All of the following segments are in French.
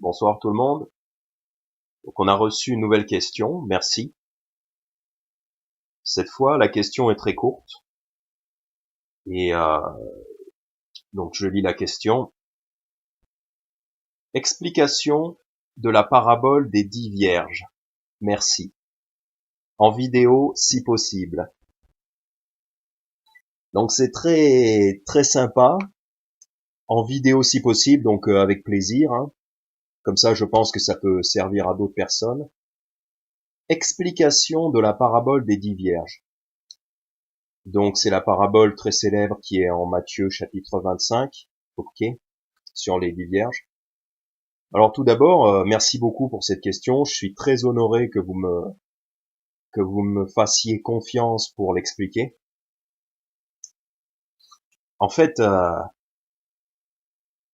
Bonsoir tout le monde. Donc on a reçu une nouvelle question, merci. Cette fois, la question est très courte. Et donc je lis la question. Explication de la parabole des 10 vierges. Merci. En vidéo si possible. Donc c'est très très sympa. En vidéo si possible, donc avec plaisir. Comme ça, je pense que ça peut servir à d'autres personnes. Explication de la parabole des 10 vierges. Donc c'est la parabole très célèbre qui est en Matthieu chapitre 25, ok, sur les 10 vierges. Alors tout d'abord, merci beaucoup pour cette question. Je suis très honoré que vous me fassiez confiance pour l'expliquer. En fait, je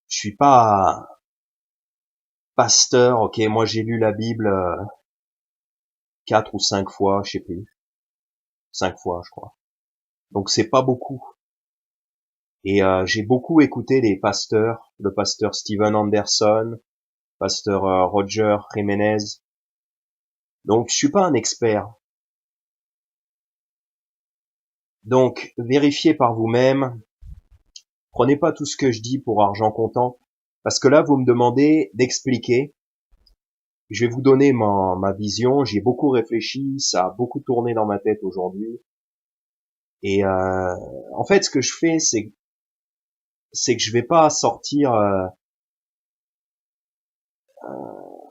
suis pas pasteur, ok. Moi j'ai lu la Bible 4 ou 5 fois, je sais plus, 5 fois je crois. Donc c'est pas beaucoup. Et j'ai beaucoup écouté les pasteurs, le pasteur Steven Anderson, pasteur Roger Jiménez. Donc je suis pas un expert. Donc vérifiez par vous-même. Prenez pas tout ce que je dis pour argent comptant, parce que là vous me demandez d'expliquer. Je vais vous donner ma vision. J'y ai beaucoup réfléchi, ça a beaucoup tourné dans ma tête aujourd'hui. Et en fait, ce que je fais, c'est que je vais pas sortir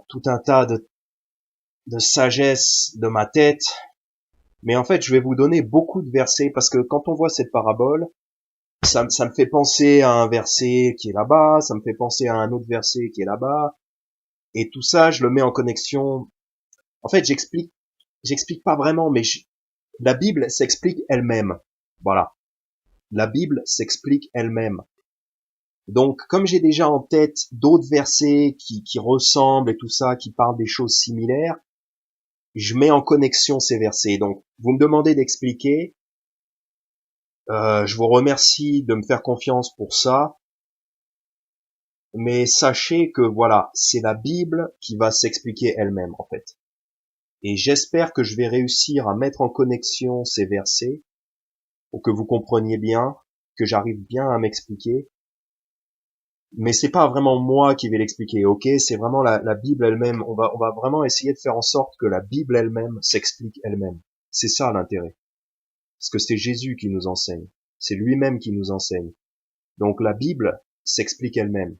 tout un tas de sagesse de ma tête, mais en fait, je vais vous donner beaucoup de versets, parce que quand on voit cette parabole, ça me fait penser à un verset qui est là-bas, ça me fait penser à un autre verset qui est là-bas, et tout ça, je le mets en connexion. En fait, j'explique pas vraiment, mais la Bible s'explique elle-même. Voilà. La Bible s'explique elle-même. Donc, comme j'ai déjà en tête d'autres versets qui ressemblent et tout ça, qui parlent des choses similaires, je mets en connexion ces versets. Donc, vous me demandez d'expliquer. Je vous remercie de me faire confiance pour ça. Mais sachez que voilà, c'est la Bible qui va s'expliquer elle-même, en fait. Et j'espère que je vais réussir à mettre en connexion ces versets pour que vous compreniez bien, que j'arrive bien à m'expliquer. Mais c'est pas vraiment moi qui vais l'expliquer, ok? C'est vraiment la Bible elle-même. On va vraiment essayer de faire en sorte que la Bible elle-même s'explique elle-même. C'est ça l'intérêt. Parce que c'est Jésus qui nous enseigne. C'est lui-même qui nous enseigne. Donc la Bible s'explique elle-même.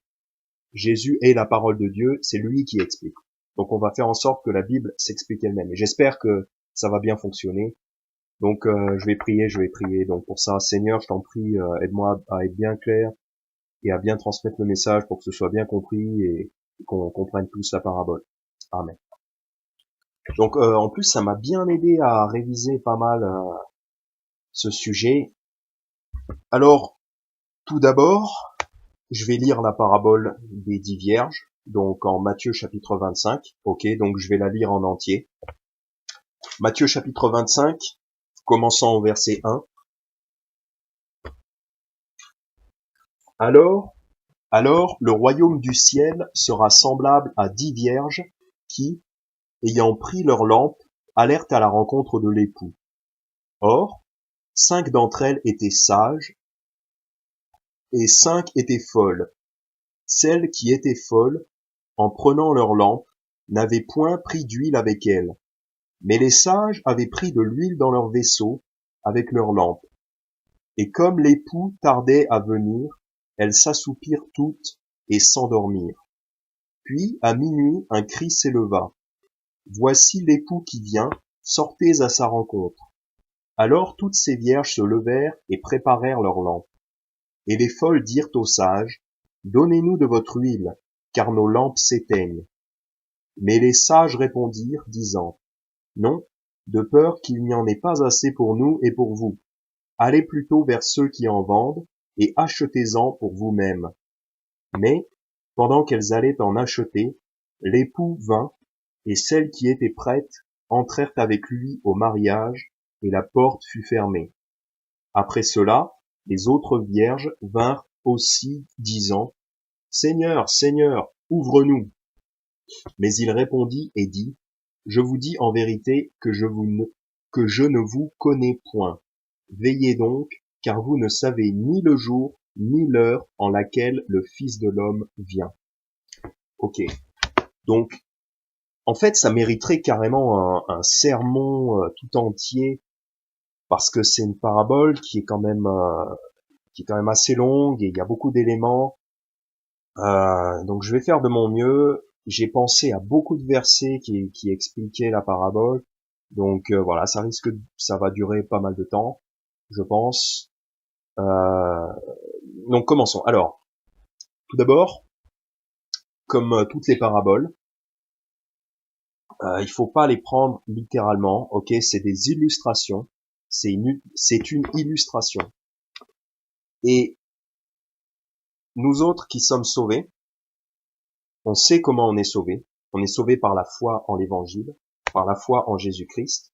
Jésus est la parole de Dieu, c'est lui qui explique. Donc on va faire en sorte que la Bible s'explique elle-même. Et j'espère que ça va bien fonctionner. Donc je vais prier. Donc pour ça, Seigneur, je t'en prie, aide-moi à être bien clair et à bien transmettre le message pour que ce soit bien compris et qu'on comprenne tous la parabole. Amen. Donc en plus, ça m'a bien aidé à réviser pas mal ce sujet. Alors, tout d'abord, je vais lire la parabole des 10 vierges, donc en Matthieu chapitre 25. Ok, donc je vais la lire en entier. Matthieu chapitre 25, commençant au verset 1. Alors, le royaume du ciel sera semblable à 10 vierges qui, ayant pris leurs lampes, allèrent à la rencontre de l'époux. Or, 5 d'entre elles étaient sages et 5 étaient folles. Celles qui étaient folles, en prenant leurs lampes, n'avaient point pris d'huile avec elles. Mais les sages avaient pris de l'huile dans leurs vaisseaux avec leurs lampes. Et comme l'époux tardait à venir, elles s'assoupirent toutes et s'endormirent. Puis, à minuit, un cri s'éleva. Voici l'époux qui vient, sortez à sa rencontre. Alors toutes ces vierges se levèrent et préparèrent leurs lampes. Et les folles dirent aux sages, donnez-nous de votre huile, car nos lampes s'éteignent. Mais les sages répondirent, disant, non, de peur qu'il n'y en ait pas assez pour nous et pour vous. Allez plutôt vers ceux qui en vendent, et achetez-en pour vous-mêmes. Mais, pendant qu'elles allaient en acheter, l'époux vint, et celles qui étaient prêtes entrèrent avec lui au mariage, et la porte fut fermée. Après cela, les autres vierges vinrent aussi, disant, Seigneur, Seigneur, ouvre-nous. Mais il répondit et dit, je vous dis en vérité que que je ne vous connais point. Veillez donc, car vous ne savez ni le jour, ni l'heure en laquelle le Fils de l'homme vient. Ok. Donc, en fait, ça mériterait carrément un sermon tout entier, parce que c'est une parabole qui est quand même assez longue et il y a beaucoup d'éléments. Donc je vais faire de mon mieux. J'ai pensé à beaucoup de versets qui expliquaient la parabole. Donc voilà, ça va durer pas mal de temps, je pense. Euh, donc commençons. Alors, tout d'abord, comme toutes les paraboles, il faut pas les prendre littéralement. Ok, c'est des illustrations. C'est une illustration. Et nous autres qui sommes sauvés, on sait comment on est sauvé. On est sauvé par la foi en l'évangile, par la foi en Jésus-Christ.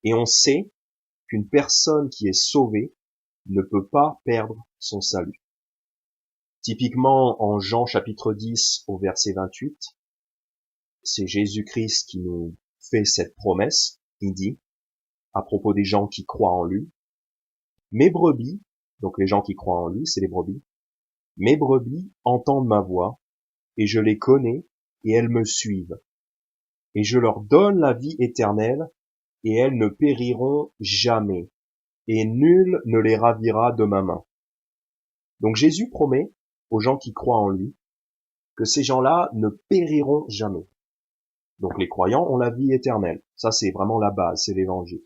Et on sait qu'une personne qui est sauvée ne peut pas perdre son salut. Typiquement, en Jean chapitre 10 au verset 28, c'est Jésus-Christ qui nous fait cette promesse. Il dit, à propos des gens qui croient en lui, mes brebis, donc les gens qui croient en lui, c'est les brebis, mes brebis entendent ma voix, et je les connais, et elles me suivent. Et je leur donne la vie éternelle, et elles ne périront jamais, et nul ne les ravira de ma main. Donc Jésus promet aux gens qui croient en lui que ces gens-là ne périront jamais. Donc les croyants ont la vie éternelle. Ça, c'est vraiment la base, c'est l'évangile.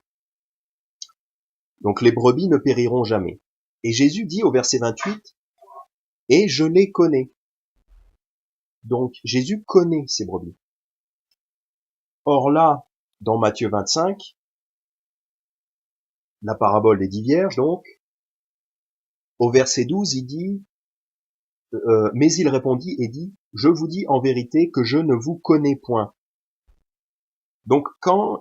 Donc les brebis ne périront jamais. Et Jésus dit au verset 28, « Et je les connais ». Donc Jésus connaît ces brebis. Or là, dans Matthieu 25, la parabole des 10 vierges, donc, au verset 12, il dit, mais il répondit et dit, je vous dis en vérité que je ne vous connais point. Donc quand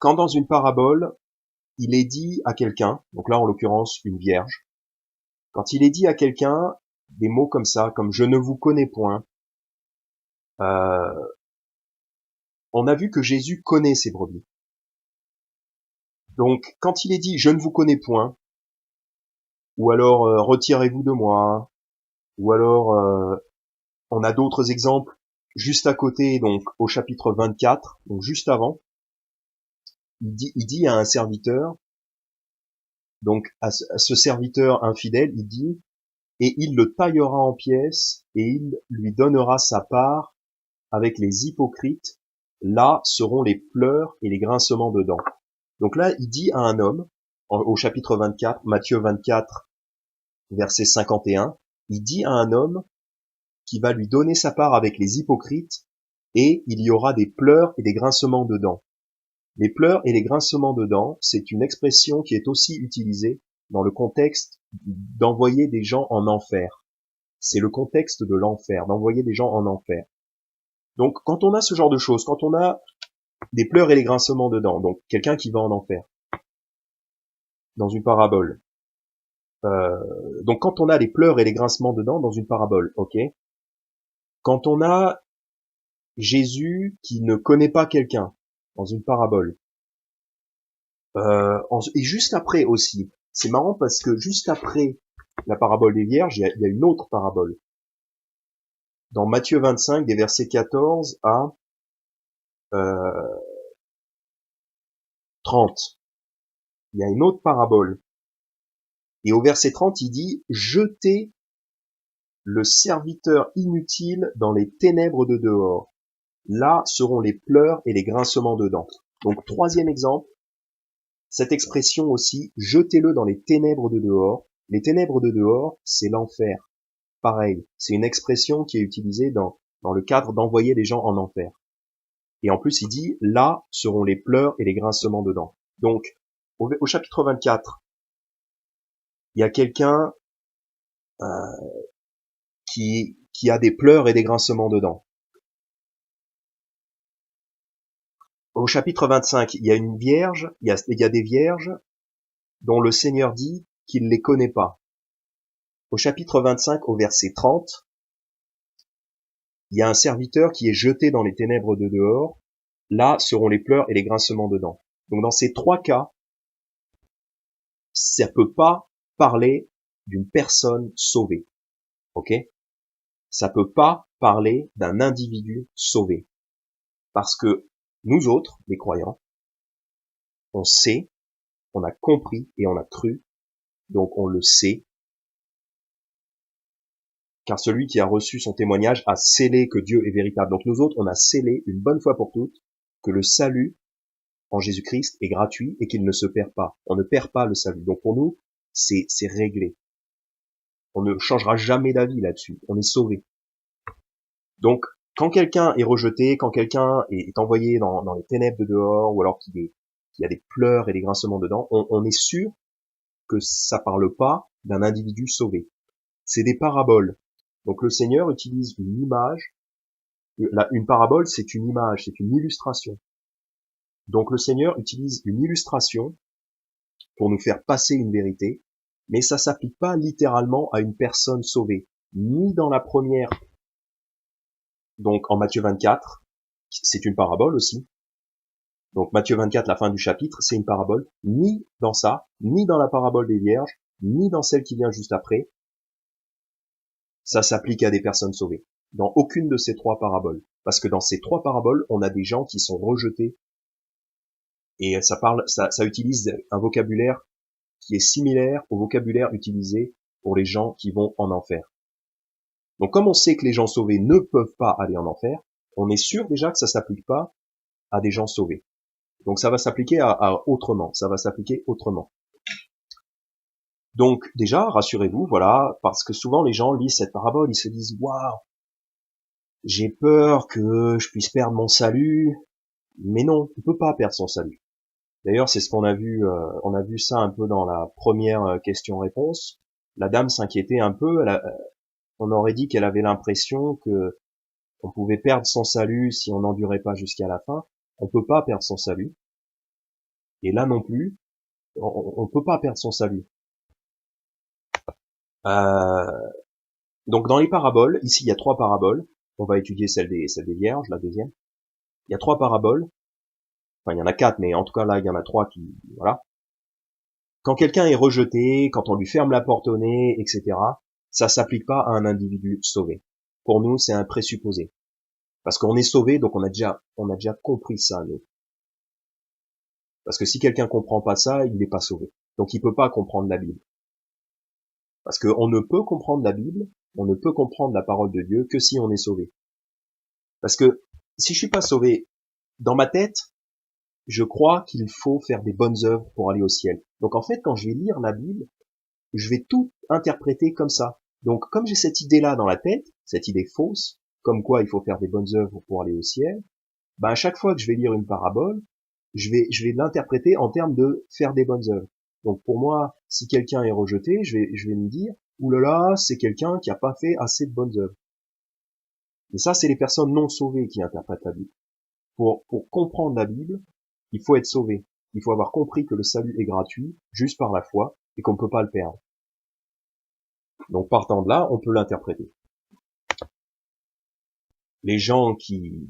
dans une parabole, il est dit à quelqu'un, donc là en l'occurrence une vierge, quand il est dit à quelqu'un des mots comme ça, comme je ne vous connais point, on a vu que Jésus connaît ses brebis. Donc quand il est dit je ne vous connais point, ou alors retirez-vous de moi, ou alors on a d'autres exemples juste à côté, donc au chapitre 24, donc juste avant, il dit à un serviteur, donc à ce serviteur infidèle, il dit, et il le taillera en pièces, et il lui donnera sa part avec les hypocrites, là seront les pleurs et les grincements de dents. Donc là, il dit à un homme, au chapitre 24, Matthieu 24, verset 51, il dit à un homme qui va lui donner sa part avec les hypocrites, et il y aura des pleurs et des grincements de dents. Les pleurs et les grincements de dents, c'est une expression qui est aussi utilisée dans le contexte d'envoyer des gens en enfer. C'est le contexte de l'enfer, d'envoyer des gens en enfer. Donc quand on a ce genre de choses, quand on a des pleurs et les grincements de dents, donc quelqu'un qui va en enfer, dans une parabole, donc quand on a les pleurs et les grincements de dents dans une parabole, ok. Quand on a Jésus qui ne connaît pas quelqu'un dans une parabole, et juste après aussi, c'est marrant parce que juste après la parabole des vierges, il y a une autre parabole. Dans Matthieu 25, des versets 14 à 30, il y a une autre parabole. Et au verset 30, il dit « Jetez le serviteur inutile dans les ténèbres de dehors. Là seront les pleurs et les grincements de dents. » Donc troisième exemple, cette expression aussi, jetez-le dans les ténèbres de dehors. Les ténèbres de dehors, c'est l'enfer. Pareil, c'est une expression qui est utilisée dans le cadre d'envoyer les gens en enfer. Et en plus, il dit, là seront les pleurs et les grincements de dents. Donc, au chapitre 24, il y a quelqu'un qui a des pleurs et des grincements de dents. Au chapitre 25, il y a une vierge, il y a des vierges dont le Seigneur dit qu'il ne les connaît pas. Au chapitre 25, au verset 30, il y a un serviteur qui est jeté dans les ténèbres de dehors, là seront les pleurs et les grincements de dents. Donc dans ces trois cas, ça peut pas parler d'une personne sauvée, ok? Ça peut pas parler d'un individu sauvé. Parce que nous autres, les croyants, on sait, on a compris et on a cru, donc on le sait, car celui qui a reçu son témoignage a scellé que Dieu est véritable. Donc nous autres, on a scellé une bonne fois pour toutes que le salut en Jésus-Christ est gratuit et qu'il ne se perd pas. On ne perd pas le salut. Donc pour nous, c'est réglé. On ne changera jamais d'avis là-dessus. On est sauvé. Donc quand quelqu'un est rejeté, quand quelqu'un est envoyé dans les ténèbres de dehors, ou alors qu'il y a des pleurs et des grincements dedans, on est sûr que ça parle pas d'un individu sauvé. C'est des paraboles. Donc le Seigneur utilise une image. Une parabole, c'est une image, c'est une illustration. Donc le Seigneur utilise une illustration pour nous faire passer une vérité, mais ça s'applique pas littéralement à une personne sauvée, ni dans la première. Donc en Matthieu 24, c'est une parabole aussi. Donc Matthieu 24, la fin du chapitre, c'est une parabole, ni dans ça, ni dans la parabole des vierges, ni dans celle qui vient juste après. Ça s'applique à des personnes sauvées. Dans aucune de ces trois paraboles. Parce que dans ces trois paraboles, on a des gens qui sont rejetés. Et ça utilise un vocabulaire qui est similaire au vocabulaire utilisé pour les gens qui vont en enfer. Donc comme on sait que les gens sauvés ne peuvent pas aller en enfer, on est sûr déjà que ça s'applique pas à des gens sauvés. Donc ça va s'appliquer à autrement, ça va s'appliquer autrement. Donc déjà, rassurez-vous, voilà, parce que souvent les gens lisent cette parabole, ils se disent « Waouh, j'ai peur que je puisse perdre mon salut », mais non, on peut pas perdre son salut. D'ailleurs, c'est ce qu'on a vu, on a vu ça un peu dans la première question-réponse. La dame s'inquiétait un peu, on aurait dit qu'elle avait l'impression que on pouvait perdre son salut si on n'endurait pas jusqu'à la fin. On peut pas perdre son salut. Et là non plus, on peut pas perdre son salut. Euh, donc dans les paraboles, ici il y a trois paraboles. On va étudier celle des vierges, la deuxième. Il y a trois paraboles. Enfin, il y en a quatre, mais en tout cas là, il y en a trois qui, voilà. Quand quelqu'un est rejeté, quand on lui ferme la porte au nez, etc., ça s'applique pas à un individu sauvé. Pour nous, c'est un présupposé. Parce qu'on est sauvé, donc on a déjà compris ça, nous. Parce que si quelqu'un comprend pas ça, il n'est pas sauvé. Donc il peut pas comprendre la Bible. Parce qu'on ne peut comprendre la Bible, on ne peut comprendre la parole de Dieu que si on est sauvé. Parce que si je suis pas sauvé, dans ma tête, je crois qu'il faut faire des bonnes œuvres pour aller au ciel. Donc en fait, quand je vais lire la Bible, je vais tout interpréter comme ça. Donc comme j'ai cette idée-là dans la tête, cette idée fausse, comme quoi il faut faire des bonnes œuvres pour aller au ciel, ben à chaque fois que je vais lire une parabole, je vais l'interpréter en termes de faire des bonnes œuvres. Donc pour moi, si quelqu'un est rejeté, je vais me dire, oulala, c'est quelqu'un qui a pas fait assez de bonnes œuvres. Et ça, c'est les personnes non sauvées qui interprètent la Bible. Pour comprendre la Bible, il faut être sauvé. Il faut avoir compris que le salut est gratuit, juste par la foi, et qu'on ne peut pas le perdre. Donc partant de là, on peut l'interpréter. Les gens qui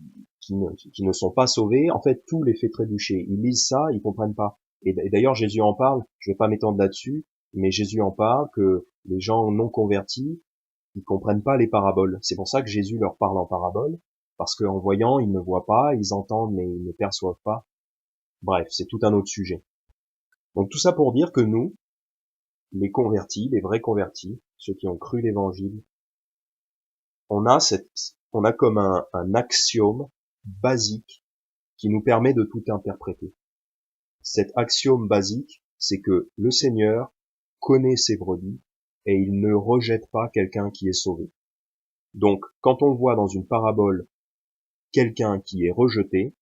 ne sont pas sauvés, en fait, tout les fait trébucher. Ils lisent ça, ils comprennent pas. Et d'ailleurs, Jésus en parle, je vais pas m'étendre là-dessus, mais Jésus en parle que les gens non convertis, ils comprennent pas les paraboles. C'est pour ça que Jésus leur parle en parabole, parce qu'en voyant, ils ne voient pas, ils entendent, mais ils ne perçoivent pas. Bref, c'est tout un autre sujet. Donc tout ça pour dire que nous, les convertis, les vrais convertis, ceux qui ont cru l'évangile, on a comme un axiome basique qui nous permet de tout interpréter. Cet axiome basique, c'est que le Seigneur connaît ses brebis et il ne rejette pas quelqu'un qui est sauvé. Donc, quand on voit dans une parabole quelqu'un qui est rejeté,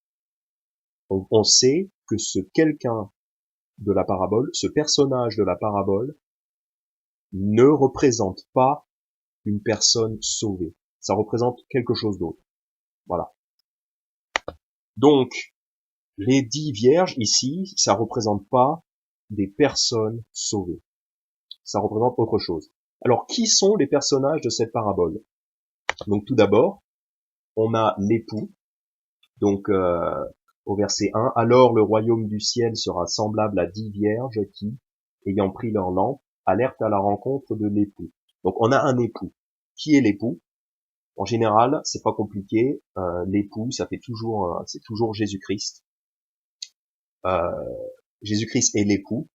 on sait que ce quelqu'un de la parabole, ce personnage de la parabole, ne représente pas une personne sauvée. Ça représente quelque chose d'autre. Voilà. Donc, les 10 vierges ici, ça représente pas des personnes sauvées. Ça représente autre chose. Alors, qui sont les personnages de cette parabole? Donc, tout d'abord, on a l'époux, donc au verset 1, alors le royaume du ciel sera semblable à 10 vierges qui, ayant pris leur lampe, alertent à la rencontre de l'époux. Donc on a un époux. Qui est l'époux? En général, c'est pas compliqué. L'époux, ça fait toujours, c'est toujours Jésus-Christ. Euh, Jésus-Christ est l'époux.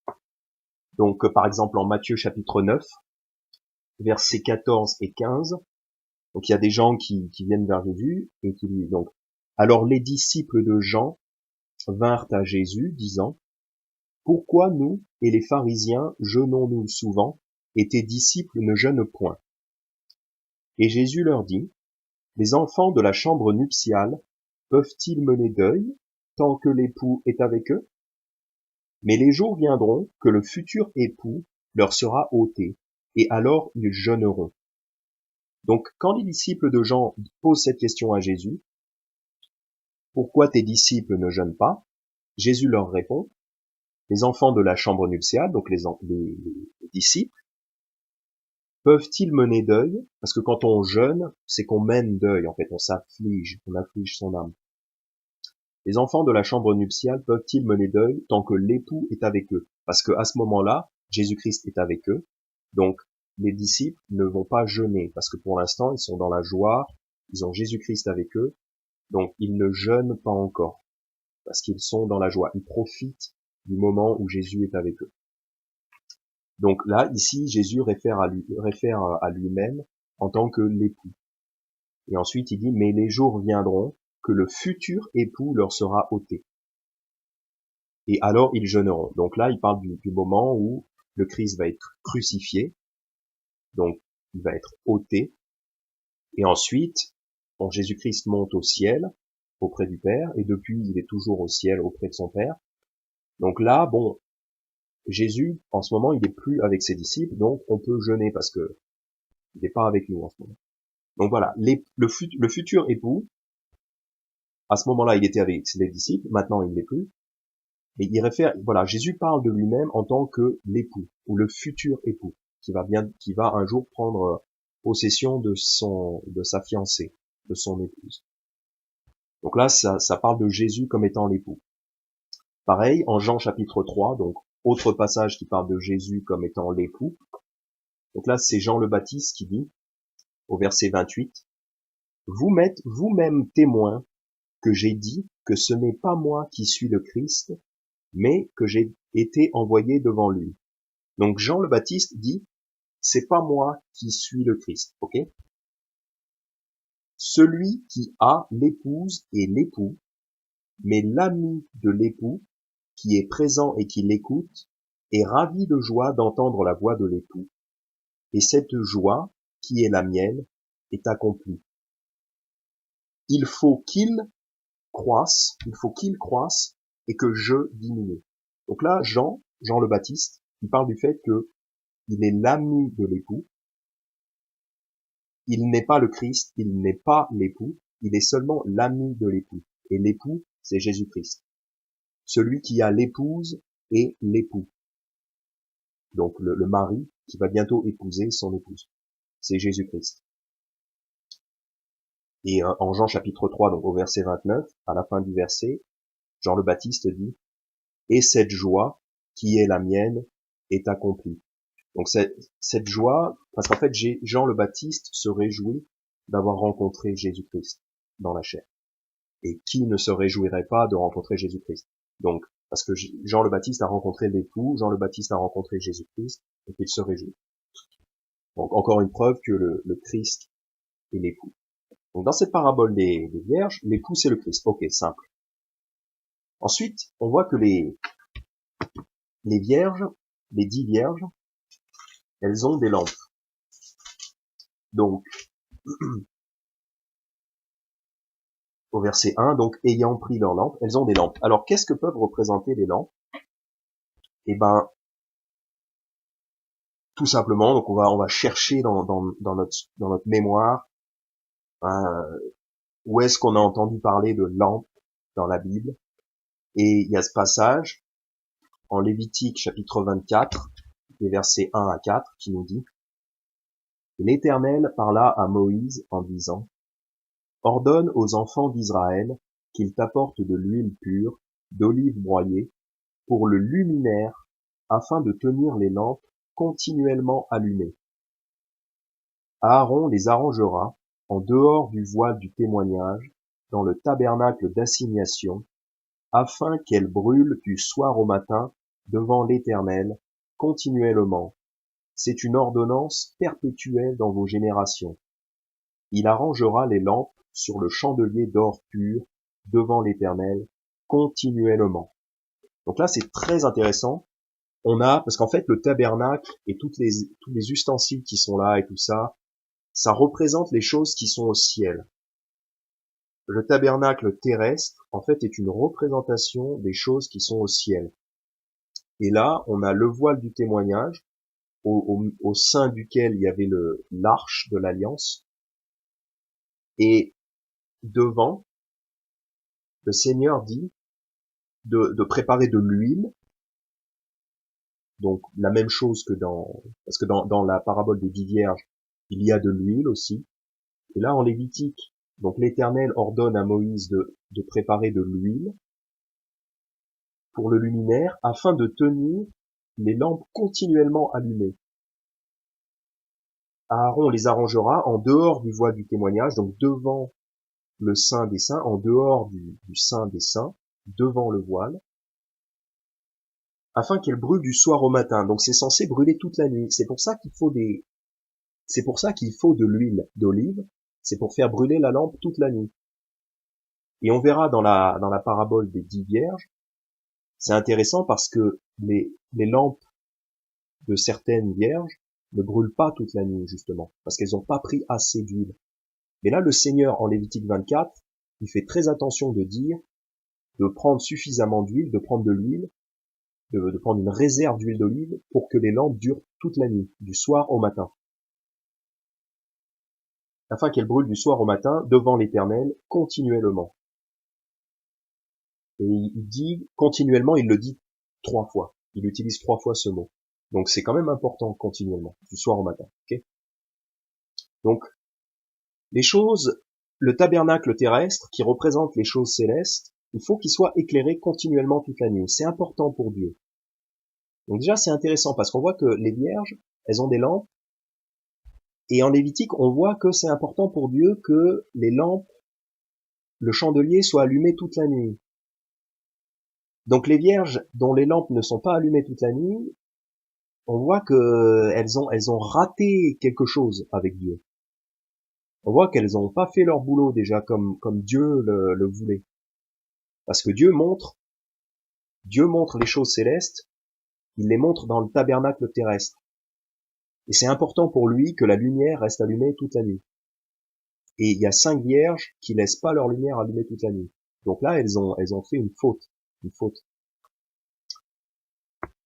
Donc par exemple en Matthieu chapitre 9, versets 14 et 15, donc il y a des gens qui viennent vers Jésus et qui disent donc, alors les disciples de Jean vinrent à Jésus, disant, pourquoi nous et les pharisiens jeûnons-nous souvent, et tes disciples ne jeûnent point? Et Jésus leur dit, les enfants de la chambre nuptiale peuvent-ils mener deuil tant que l'époux est avec eux? Mais les jours viendront que le futur époux leur sera ôté, et alors ils jeûneront. Donc quand les disciples de Jean posent cette question à Jésus, pourquoi tes disciples ne jeûnent pas? Jésus leur répond, les enfants de la chambre nuptiale, donc les disciples, peuvent-ils mener deuil? Parce que quand on jeûne, c'est qu'on mène deuil, en fait, on s'afflige, on afflige son âme. Les enfants de la chambre nuptiale peuvent-ils mener deuil tant que l'époux est avec eux? Parce que à ce moment-là, Jésus-Christ est avec eux, donc les disciples ne vont pas jeûner, parce que pour l'instant, ils sont dans la joie, ils ont Jésus-Christ avec eux, donc ils ne jeûnent pas encore, parce qu'ils sont dans la joie, ils profitent du moment où Jésus est avec eux. Donc là, ici, Jésus réfère à lui-même en tant que l'époux. Et ensuite, il dit, mais les jours viendront que le futur époux leur sera ôté. Et alors, ils jeûneront. Donc là, il parle du moment où le Christ va être crucifié. Donc, il va être ôté. Et ensuite, bon, Jésus-Christ monte au ciel, auprès du Père, et depuis, il est toujours au ciel, auprès de son Père. Donc là, bon, Jésus, en ce moment, il n'est plus avec ses disciples, donc on peut jeûner parce que il n'est pas avec nous en ce moment. Donc voilà, le futur époux, à ce moment-là, il était avec les disciples, maintenant il ne l'est plus. Et il réfère, voilà, Jésus parle de lui-même en tant que l'époux, ou le futur époux, qui va un jour prendre possession de sa fiancée, de son épouse. Donc là, ça parle de Jésus comme étant l'époux. Pareil, en Jean chapitre 3, donc autre passage qui parle de Jésus comme étant l'époux. Donc là, c'est Jean le Baptiste qui dit, au verset 28, vous m'êtes vous-même témoin que j'ai dit que ce n'est pas moi qui suis le Christ, mais que j'ai été envoyé devant lui. Donc Jean le Baptiste dit, c'est pas moi qui suis le Christ, ok? Celui qui a l'épouse et l'époux, mais l'ami de l'époux, qui est présent et qui l'écoute, est ravi de joie d'entendre la voix de l'époux. Et cette joie, qui est la mienne, est accomplie. Il faut qu'il croisse et que je diminue. Donc là, Jean le Baptiste, il parle du fait que il est l'ami de l'époux. Il n'est pas le Christ, il n'est pas l'époux, il est seulement l'ami de l'époux. Et l'époux, c'est Jésus-Christ. Celui qui a l'épouse et l'époux. Donc le mari qui va bientôt épouser son épouse. C'est Jésus-Christ. Et en Jean chapitre 3, donc au verset 29, à la fin du verset, Jean le Baptiste dit, et cette joie qui est la mienne est accomplie. Donc cette joie, parce qu'en fait Jean le Baptiste se réjouit d'avoir rencontré Jésus-Christ dans la chair. Et qui ne se réjouirait pas de rencontrer Jésus-Christ? Donc, parce que Jean le Baptiste a rencontré l'époux, Jean le Baptiste a rencontré Jésus-Christ, et qu'il se réjouit. Donc encore une preuve que le Christ est l'époux. Donc dans cette parabole des vierges, l'époux c'est le Christ. Ok, simple. Ensuite, on voit que les vierges, les 10 vierges, elles ont des lampes. Donc, au verset 1, donc ayant pris leurs lampes, elles ont des lampes. Alors qu'est-ce que peuvent représenter les lampes? Eh ben, tout simplement, donc on va chercher dans notre mémoire où est-ce qu'on a entendu parler de lampes dans la Bible. Et il y a ce passage en Lévitique chapitre 24, les versets 1 à 4, qui nous dit: L'Éternel parla à Moïse en disant: ordonne aux enfants d'Israël qu'ils t'apportent de l'huile pure, d'olive broyée, pour le luminaire, afin de tenir les lampes continuellement allumées. Aaron les arrangera en dehors du voile du témoignage, dans le tabernacle d'assignation, afin qu'elles brûlent du soir au matin devant l'Éternel, continuellement. C'est une ordonnance perpétuelle dans vos générations. Il arrangera les lampes sur le chandelier d'or pur devant l'Éternel, continuellement. Donc là, c'est très intéressant. Parce qu'en fait, le tabernacle et tous les ustensiles qui sont là et tout ça, ça représente les choses qui sont au ciel. Le tabernacle terrestre, en fait, est une représentation des choses qui sont au ciel. Et là, on a le voile du témoignage, au sein duquel il y avait l'arche de l'alliance. Et devant, le Seigneur dit de préparer de l'huile. Donc, la même chose que parce que dans la parabole des 10 vierges, il y a de l'huile aussi. Et là, en Lévitique, donc l'Éternel ordonne à Moïse de préparer de l'huile pour le luminaire afin de tenir les lampes continuellement allumées. Aaron les arrangera en dehors du voile du témoignage, donc devant le Saint des Saints, en dehors du Saint des Saints, devant le voile, afin qu'elles brûlent du soir au matin. Donc c'est censé brûler toute la nuit. C'est pour ça qu'il faut de l'huile d'olive. C'est pour faire brûler la lampe toute la nuit. Et on verra dans la parabole des 10 vierges, c'est intéressant parce que les lampes de certaines vierges ne brûlent pas toute la nuit, justement, parce qu'elles n'ont pas pris assez d'huile. Mais là, le Seigneur, en Lévitique 24, il fait très attention de dire de prendre suffisamment d'huile, de prendre de l'huile, de prendre une réserve d'huile d'olive pour que les lampes durent toute la nuit, du soir au matin. Afin qu'elles brûlent du soir au matin devant l'Éternel continuellement. Et il dit continuellement, il le dit 3 fois. Il utilise 3 fois ce mot. Donc c'est quand même important continuellement, du soir au matin. Okay. Donc le tabernacle terrestre qui représente les choses célestes, il faut qu'il soit éclairé continuellement toute la nuit. C'est important pour Dieu. Donc déjà c'est intéressant parce qu'on voit que les vierges, elles ont des lampes. Et en Lévitique, on voit que c'est important pour Dieu que les lampes, le chandelier soit allumé toute la nuit. Donc les vierges dont les lampes ne sont pas allumées toute la nuit, on voit que elles ont raté quelque chose avec Dieu. On voit qu'elles n'ont pas fait leur boulot déjà comme Dieu le voulait. Parce que Dieu montre les choses célestes, il les montre dans le tabernacle terrestre. Et c'est important pour lui que la lumière reste allumée toute la nuit. Et il y a 5 vierges qui laissent pas leur lumière allumée toute la nuit. Donc là, elles ont fait une faute.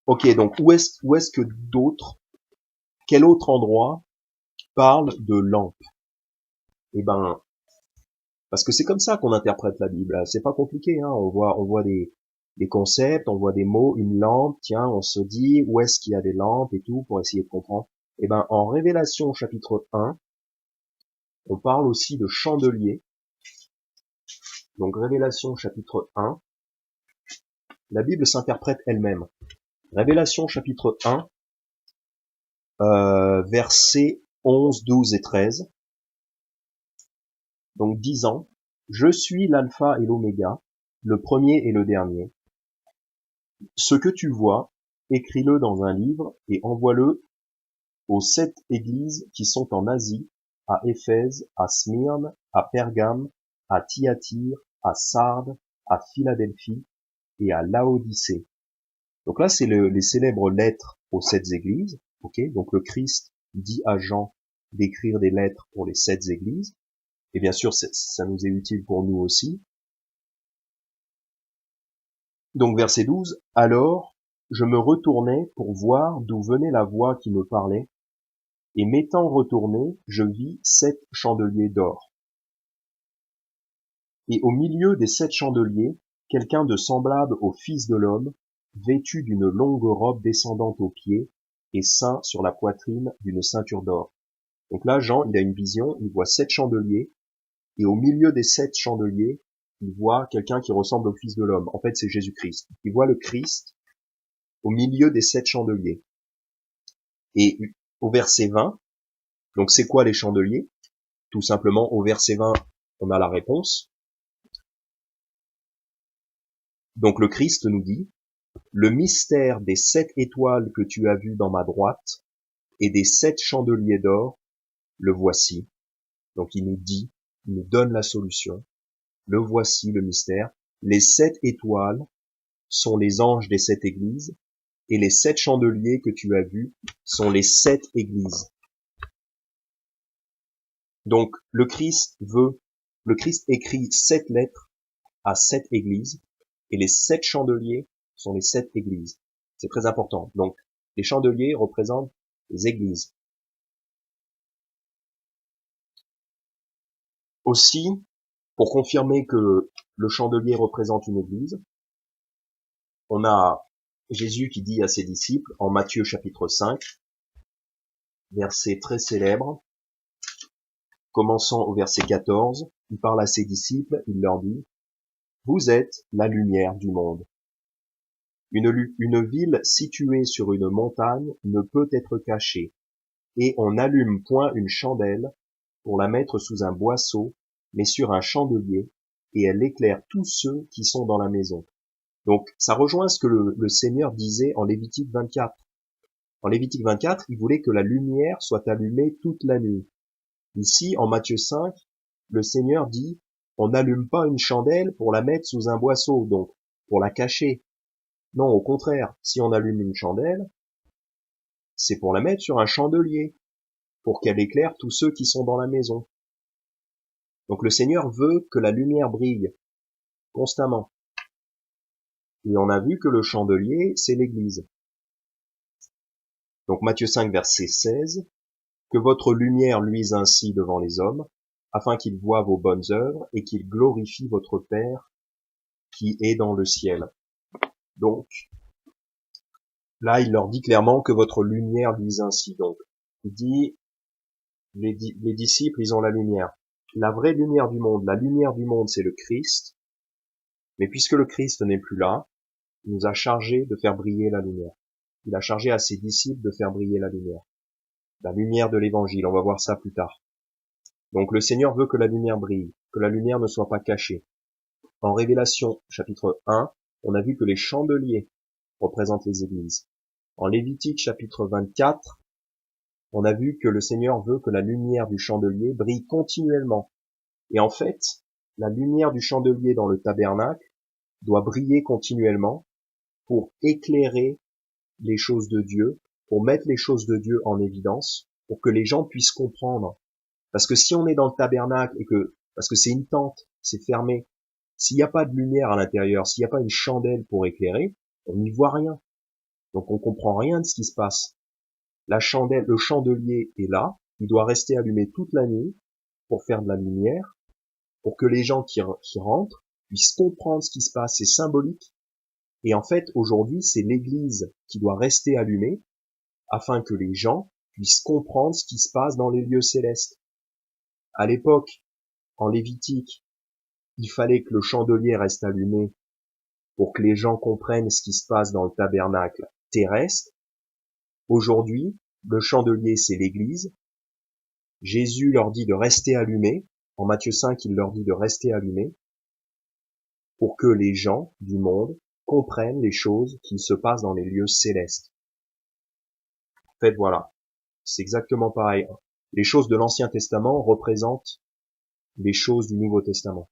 Ok, donc où est-ce que quel autre endroit parle de lampe? Eh ben, parce que c'est comme ça qu'on interprète la Bible. C'est pas compliqué, hein. On voit des concepts, on voit des mots, une lampe. Tiens, on se dit où est-ce qu'il y a des lampes et tout pour essayer de comprendre. Eh ben, en Révélation chapitre 1, on parle aussi de chandelier. Donc Révélation chapitre 1, la Bible s'interprète elle-même. Révélation chapitre 1, versets 11, 12 et 13. Donc disant, je suis l'alpha et l'oméga, le premier et le dernier. Ce que tu vois, écris-le dans un livre et envoie-le aux 7 églises qui sont en Asie, à Éphèse, à Smyrne, à Pergame, à Thyatire, à Sardes, à Philadelphie et à Laodicée. Donc là, c'est les célèbres lettres aux 7 églises. Ok, donc le Christ dit à Jean d'écrire des lettres pour les 7 églises. Et bien sûr, ça nous est utile pour nous aussi. Donc verset 12, alors je me retournai pour voir d'où venait la voix qui me parlait, et m'étant retourné, je vis 7 chandeliers d'or. Et au milieu des 7 chandeliers, quelqu'un de semblable au Fils de l'homme, vêtu d'une longue robe descendante aux pieds, et ceint sur la poitrine d'une ceinture d'or. Donc là, Jean, il a une vision, il voit 7 chandeliers, et au milieu des 7 chandeliers, il voit quelqu'un qui ressemble au Fils de l'homme. En fait, c'est Jésus-Christ. Il voit le Christ au milieu des 7 chandeliers. Et au verset 20, donc c'est quoi les chandeliers? Tout simplement, au verset 20, on a la réponse. Donc le Christ nous dit, le mystère des 7 étoiles que tu as vues dans ma droite et des 7 chandeliers d'or, le voici. Donc il nous dit, il nous donne la solution. Le voici, le mystère. Les 7 étoiles sont les anges des 7 églises et les 7 chandeliers que tu as vus sont les 7 églises. Donc le Christ écrit 7 lettres à 7 églises et les 7 chandeliers sont les 7 églises. C'est très important. Donc les chandeliers représentent les églises. Aussi, pour confirmer que le chandelier représente une église, on a Jésus qui dit à ses disciples en Matthieu chapitre 5, verset très célèbre, commençant au verset 14, il parle à ses disciples, il leur dit, vous êtes la lumière du monde. Une ville située sur une montagne ne peut être cachée, et on n'allume point une chandelle pour la mettre sous un boisseau, mais sur un chandelier, et elle éclaire tous ceux qui sont dans la maison. Donc, ça rejoint ce que le Seigneur disait en Lévitique 24. En Lévitique 24, il voulait que la lumière soit allumée toute la nuit. Ici, en Matthieu 5, le Seigneur dit, on n'allume pas une chandelle pour la mettre sous un boisseau, donc, pour la cacher. Non, au contraire, si on allume une chandelle, c'est pour la mettre sur un chandelier, pour qu'elle éclaire tous ceux qui sont dans la maison. Donc le Seigneur veut que la lumière brille constamment. Et on a vu que le chandelier, c'est l'Église. Donc Matthieu 5, verset 16, que votre lumière luise ainsi devant les hommes, afin qu'ils voient vos bonnes œuvres et qu'ils glorifient votre Père qui est dans le ciel. Donc, là, il leur dit clairement que votre lumière luise ainsi. Donc, il dit, les disciples, ils ont la lumière. La vraie lumière du monde, la lumière du monde, c'est le Christ. Mais puisque le Christ n'est plus là, il nous a chargé de faire briller la lumière. Il a chargé à ses disciples de faire briller la lumière. La lumière de l'évangile, on va voir ça plus tard. Donc le Seigneur veut que la lumière brille, que la lumière ne soit pas cachée. En Révélation, chapitre 1, on a vu que les chandeliers représentent les églises. En Lévitique, chapitre 24, on a vu que le Seigneur veut que la lumière du chandelier brille continuellement. Et en fait, la lumière du chandelier dans le tabernacle doit briller continuellement pour éclairer les choses de Dieu, pour mettre les choses de Dieu en évidence, pour que les gens puissent comprendre. Parce que si on est dans le tabernacle parce que c'est une tente, c'est fermé, s'il n'y a pas de lumière à l'intérieur, s'il n'y a pas une chandelle pour éclairer, on n'y voit rien. Donc on comprend rien de ce qui se passe. La chandelle, le chandelier est là, il doit rester allumé toute la nuit pour faire de la lumière, pour que les gens qui rentrent puissent comprendre ce qui se passe, c'est symbolique. Et en fait, aujourd'hui, c'est l'Église qui doit rester allumée afin que les gens puissent comprendre ce qui se passe dans les lieux célestes. À l'époque, en Lévitique, il fallait que le chandelier reste allumé pour que les gens comprennent ce qui se passe dans le tabernacle terrestre. Aujourd'hui, le chandelier, c'est l'Église. Jésus leur dit de rester allumé. En Matthieu 5, il leur dit de rester allumé pour que les gens du monde comprennent les choses qui se passent dans les lieux célestes. En fait, voilà. C'est exactement pareil. Les choses de l'Ancien Testament représentent les choses du Nouveau Testament.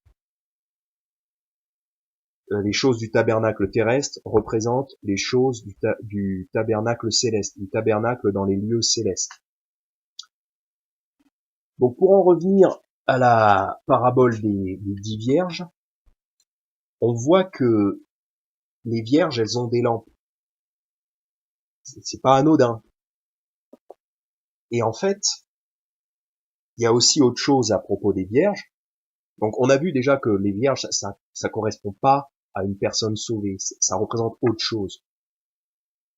Les choses du tabernacle terrestre représentent les choses du tabernacle céleste, du tabernacle dans les lieux célestes. Donc pour en revenir à la parabole des 10 vierges, on voit que les vierges, elles ont des lampes. C'est pas anodin. Et en fait, il y a aussi autre chose à propos des vierges. Donc on a vu déjà que les vierges, ça correspond pas à une personne sauvée, ça représente autre chose.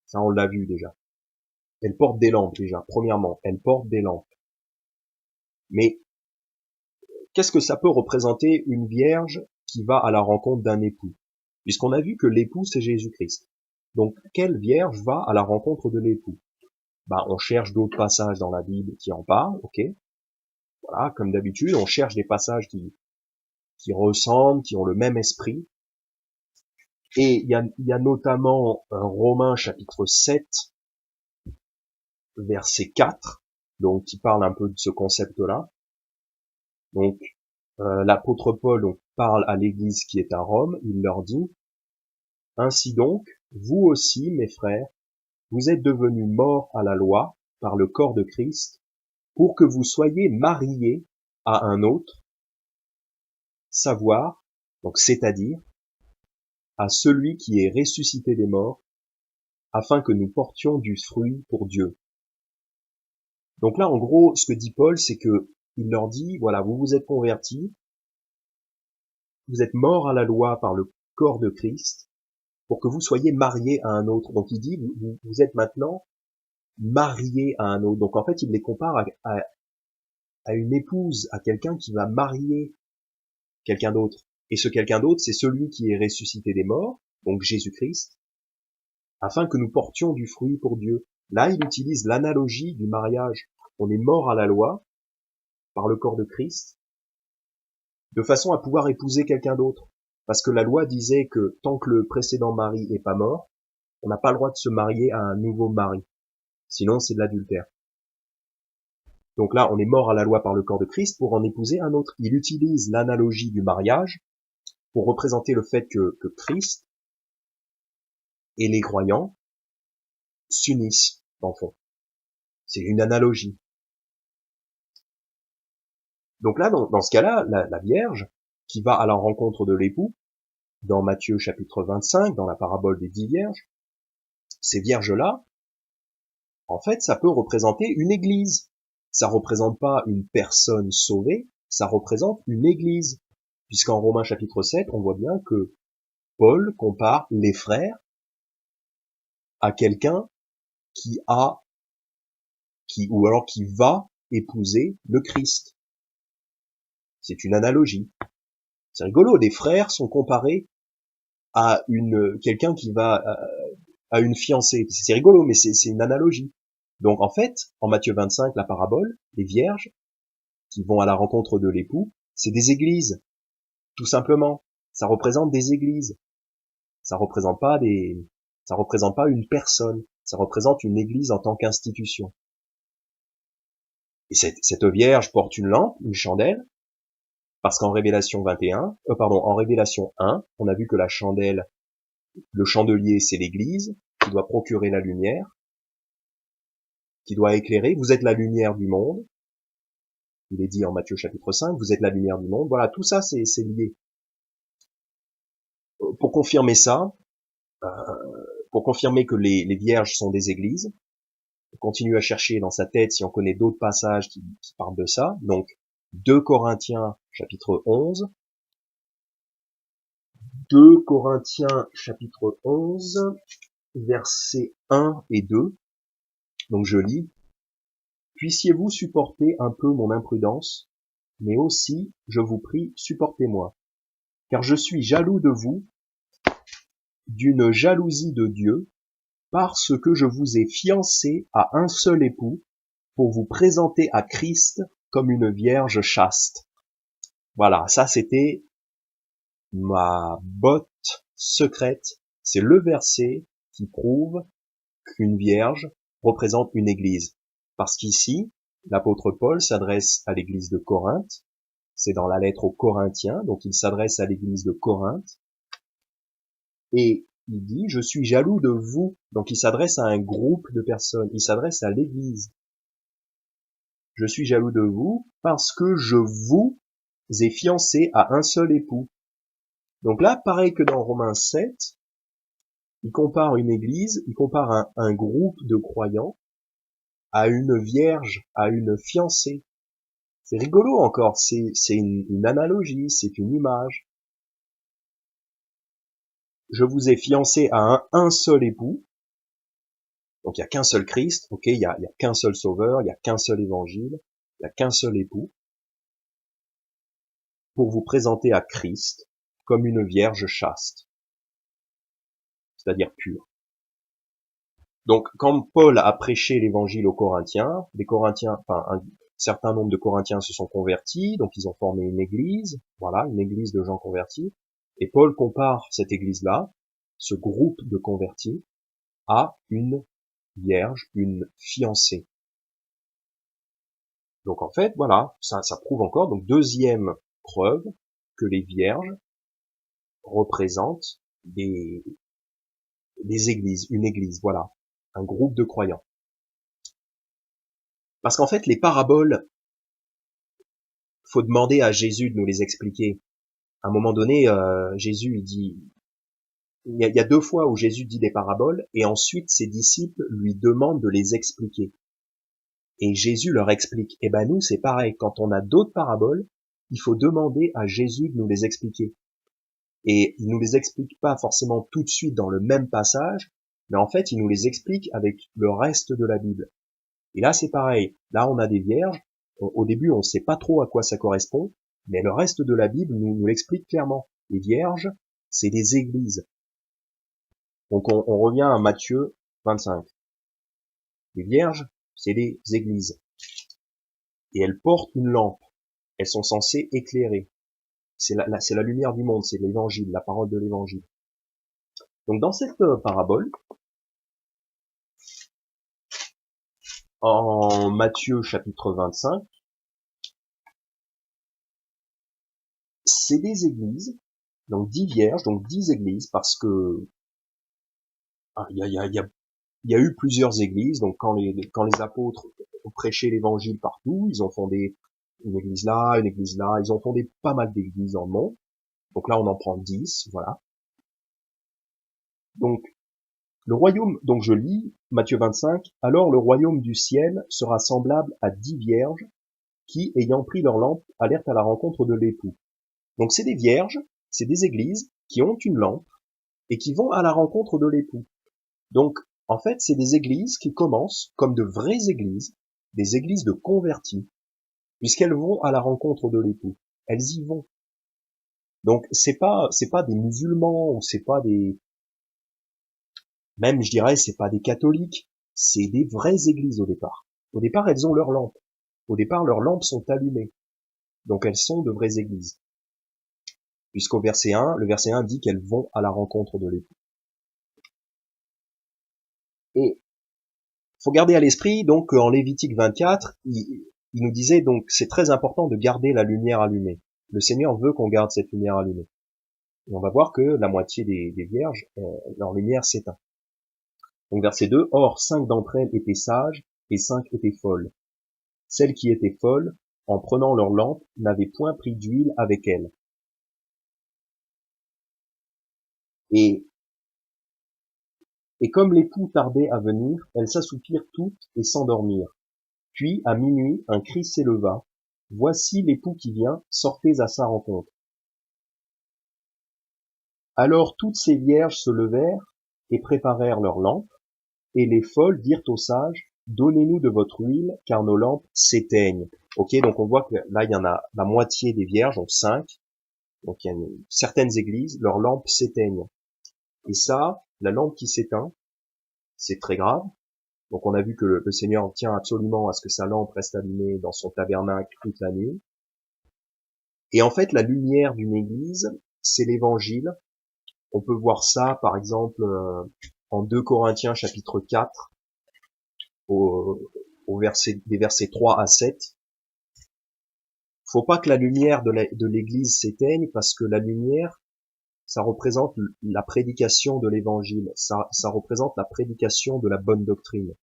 Ça, on l'a vu déjà. Elles portent des lampes déjà, premièrement, elles portent des lampes. Mais qu'est-ce que ça peut représenter une vierge qui va à la rencontre d'un époux? Puisqu'on a vu que l'époux, c'est Jésus-Christ. Donc, quelle vierge va à la rencontre de l'époux? Bah, on cherche d'autres passages dans la Bible qui en parlent, ok? Voilà, comme d'habitude, on cherche des passages qui ressemblent, qui ont le même esprit. Et il y a notamment Romains chapitre 7, verset 4, donc qui parle un peu de ce concept-là. Donc, l'apôtre Paul parle à l'église qui est à Rome, il leur dit: Ainsi donc, vous aussi, mes frères, vous êtes devenus morts à la loi par le corps de Christ, pour que vous soyez mariés à un autre, savoir, donc c'est-à-dire, à celui qui est ressuscité des morts, afin que nous portions du fruit pour Dieu. Donc là, en gros, ce que dit Paul, c'est que il leur dit, voilà, vous vous êtes convertis, vous êtes morts à la loi par le corps de Christ, pour que vous soyez mariés à un autre. Donc il dit, vous êtes maintenant mariés à un autre. Donc en fait, il les compare à une épouse, à quelqu'un qui va marier quelqu'un d'autre. Et ce quelqu'un d'autre, c'est celui qui est ressuscité des morts, donc Jésus-Christ, afin que nous portions du fruit pour Dieu. Là, il utilise l'analogie du mariage. On est mort à la loi par le corps de Christ, de façon à pouvoir épouser quelqu'un d'autre. Parce que la loi disait que tant que le précédent mari est pas mort, on n'a pas le droit de se marier à un nouveau mari. Sinon, c'est de l'adultère. Donc là, on est mort à la loi par le corps de Christ pour en épouser un autre. Il utilise l'analogie du mariage pour représenter le fait que Christ et les croyants s'unissent, dans le fond. C'est une analogie. Donc là, dans ce cas-là, la Vierge, qui va à la rencontre de l'époux, dans Matthieu chapitre 25, dans la parabole des 10 vierges, ces vierges-là, en fait, ça peut représenter une église. Ça représente pas une personne sauvée, ça représente une église. Puisqu'en Romains chapitre 7, on voit bien que Paul compare les frères à quelqu'un ou alors qui va épouser le Christ. C'est une analogie. C'est rigolo, les frères sont comparés à quelqu'un qui va à une fiancée. C'est rigolo, mais c'est une analogie. Donc en fait, en Matthieu 25, la parabole, les vierges qui vont à la rencontre de l'époux, c'est des églises, tout simplement. Ça représente des églises. Ça représente pas une personne. Ça représente une église en tant qu'institution. Et cette vierge porte une lampe, une chandelle, parce qu'en Révélation 1, on a vu que la chandelle, le chandelier, c'est l'église, qui doit procurer la lumière, qui doit éclairer. Vous êtes la lumière du monde. Il est dit en Matthieu chapitre 5, vous êtes la lumière du monde. Voilà, tout ça, c'est lié. Pour confirmer ça, pour confirmer que les vierges sont des églises, on continue à chercher dans sa tête si on connaît d'autres passages qui parlent de ça. Donc, 2 Corinthiens chapitre 11, 2 Corinthiens chapitre 11, versets 1 et 2. Donc je lis: Puissiez-vous supporter un peu mon imprudence, mais aussi, je vous prie, supportez-moi. Car je suis jaloux de vous, d'une jalousie de Dieu, parce que je vous ai fiancé à un seul époux, pour vous présenter à Christ comme une vierge chaste. Voilà, ça c'était ma botte secrète. C'est le verset qui prouve qu'une vierge représente une église. Parce qu'ici, l'apôtre Paul s'adresse à l'église de Corinthe. C'est dans la lettre aux Corinthiens, donc il s'adresse à l'église de Corinthe. Et il dit, je suis jaloux de vous. Donc il s'adresse à un groupe de personnes. Il s'adresse à l'église. Je suis jaloux de vous parce que je vous ai fiancé à un seul époux. Donc là, pareil que dans Romains 7, il compare une église, il compare un groupe de croyants à une vierge, à une fiancée. C'est rigolo encore, c'est une analogie, c'est une image. Je vous ai fiancé à un seul époux. Donc il y a qu'un seul Christ, ok, il y a qu'un seul sauveur, il y a qu'un seul évangile, il y a qu'un seul époux. pour vous présenter à Christ comme une vierge chaste, c'est-à-dire pure. Donc, quand Paul a prêché l'évangile aux Corinthiens, un certain nombre de Corinthiens se sont convertis, donc ils ont formé une église, voilà, une église de gens convertis, et Paul compare cette église-là, ce groupe de convertis, à une vierge, une fiancée. Donc en fait, voilà, ça prouve encore, donc deuxième preuve que les vierges représentent des églises, une église, voilà, un groupe de croyants. Parce qu'en fait, les paraboles, faut demander à Jésus de nous les expliquer. À un moment donné, Jésus il dit, il y a 2 fois où Jésus dit des paraboles, et ensuite ses disciples lui demandent de les expliquer. Et Jésus leur explique. Eh ben nous, c'est pareil. Quand on a d'autres paraboles, il faut demander à Jésus de nous les expliquer. Et il nous les explique pas forcément tout de suite dans le même passage, mais en fait, il nous les explique avec le reste de la Bible. Et là, c'est pareil. Là, on a des vierges. Au début, on ne sait pas trop à quoi ça correspond, mais le reste de la Bible nous l'explique clairement. Les vierges, c'est des églises. Donc, on revient à Matthieu 25. Les vierges, c'est des églises. Et elles portent une lampe. Elles sont censées éclairer. C'est la lumière du monde, c'est l'évangile, la parole de l'évangile. Donc, dans cette parabole, en Matthieu chapitre 25, c'est des églises, donc 10 vierges, donc 10 églises, parce que il y a eu plusieurs églises, donc quand les apôtres ont prêché l'évangile partout, ils ont fondé une église là, ils ont fondé pas mal d'églises dans le monde. Donc là, on en prend 10, voilà. Donc, le royaume, donc je lis Matthieu 25, alors le royaume du ciel sera semblable à 10 vierges qui, ayant pris leur lampe, allèrent à la rencontre de l'époux. Donc c'est des vierges, c'est des églises qui ont une lampe et qui vont à la rencontre de l'époux. Donc, en fait, c'est des églises qui commencent comme de vraies églises, des églises de convertis, puisqu'elles vont à la rencontre de l'époux. Elles y vont. Donc, c'est pas des musulmans, ou c'est pas même, je dirais, c'est pas des catholiques, c'est des vraies églises au départ. Au départ, elles ont leurs lampes. Au départ, leurs lampes sont allumées. Donc, elles sont de vraies églises. Puisqu'au verset 1, le verset 1 dit qu'elles vont à la rencontre de l'époux. Et faut garder à l'esprit donc qu'en Lévitique 24, il nous disait donc c'est très important de garder la lumière allumée. Le Seigneur veut qu'on garde cette lumière allumée. Et on va voir que la moitié des vierges, leur lumière s'éteint. Donc verset 2, or 5 d'entre elles étaient sages et 5 étaient folles. Celles qui étaient folles, en prenant leur lampe, n'avaient point pris d'huile avec elles. Et comme l'époux tardait à venir, elles s'assoupirent toutes et s'endormirent. Puis, à minuit, un cri s'éleva. Voici l'époux qui vient, sortez à sa rencontre. Alors toutes ces vierges se levèrent et préparèrent leurs lampes, et les folles dirent aux sages, donnez-nous de votre huile, car nos lampes s'éteignent. Ok, donc on voit que là, il y en a la moitié des vierges, donc 5. Donc il y a certaines églises, leurs lampes s'éteignent. Et ça, la lampe qui s'éteint, c'est très grave. Donc on a vu que le Seigneur tient absolument à ce que sa lampe reste allumée dans son tabernacle toute la nuit. Et en fait, la lumière d'une église, c'est l'évangile. On peut voir ça, par exemple, en 2 Corinthiens chapitre 4, des versets 3 à 7. Faut pas que la lumière de l'église s'éteigne, parce que la lumière, ça représente la prédication de l'évangile. Ça représente la prédication de la bonne doctrine.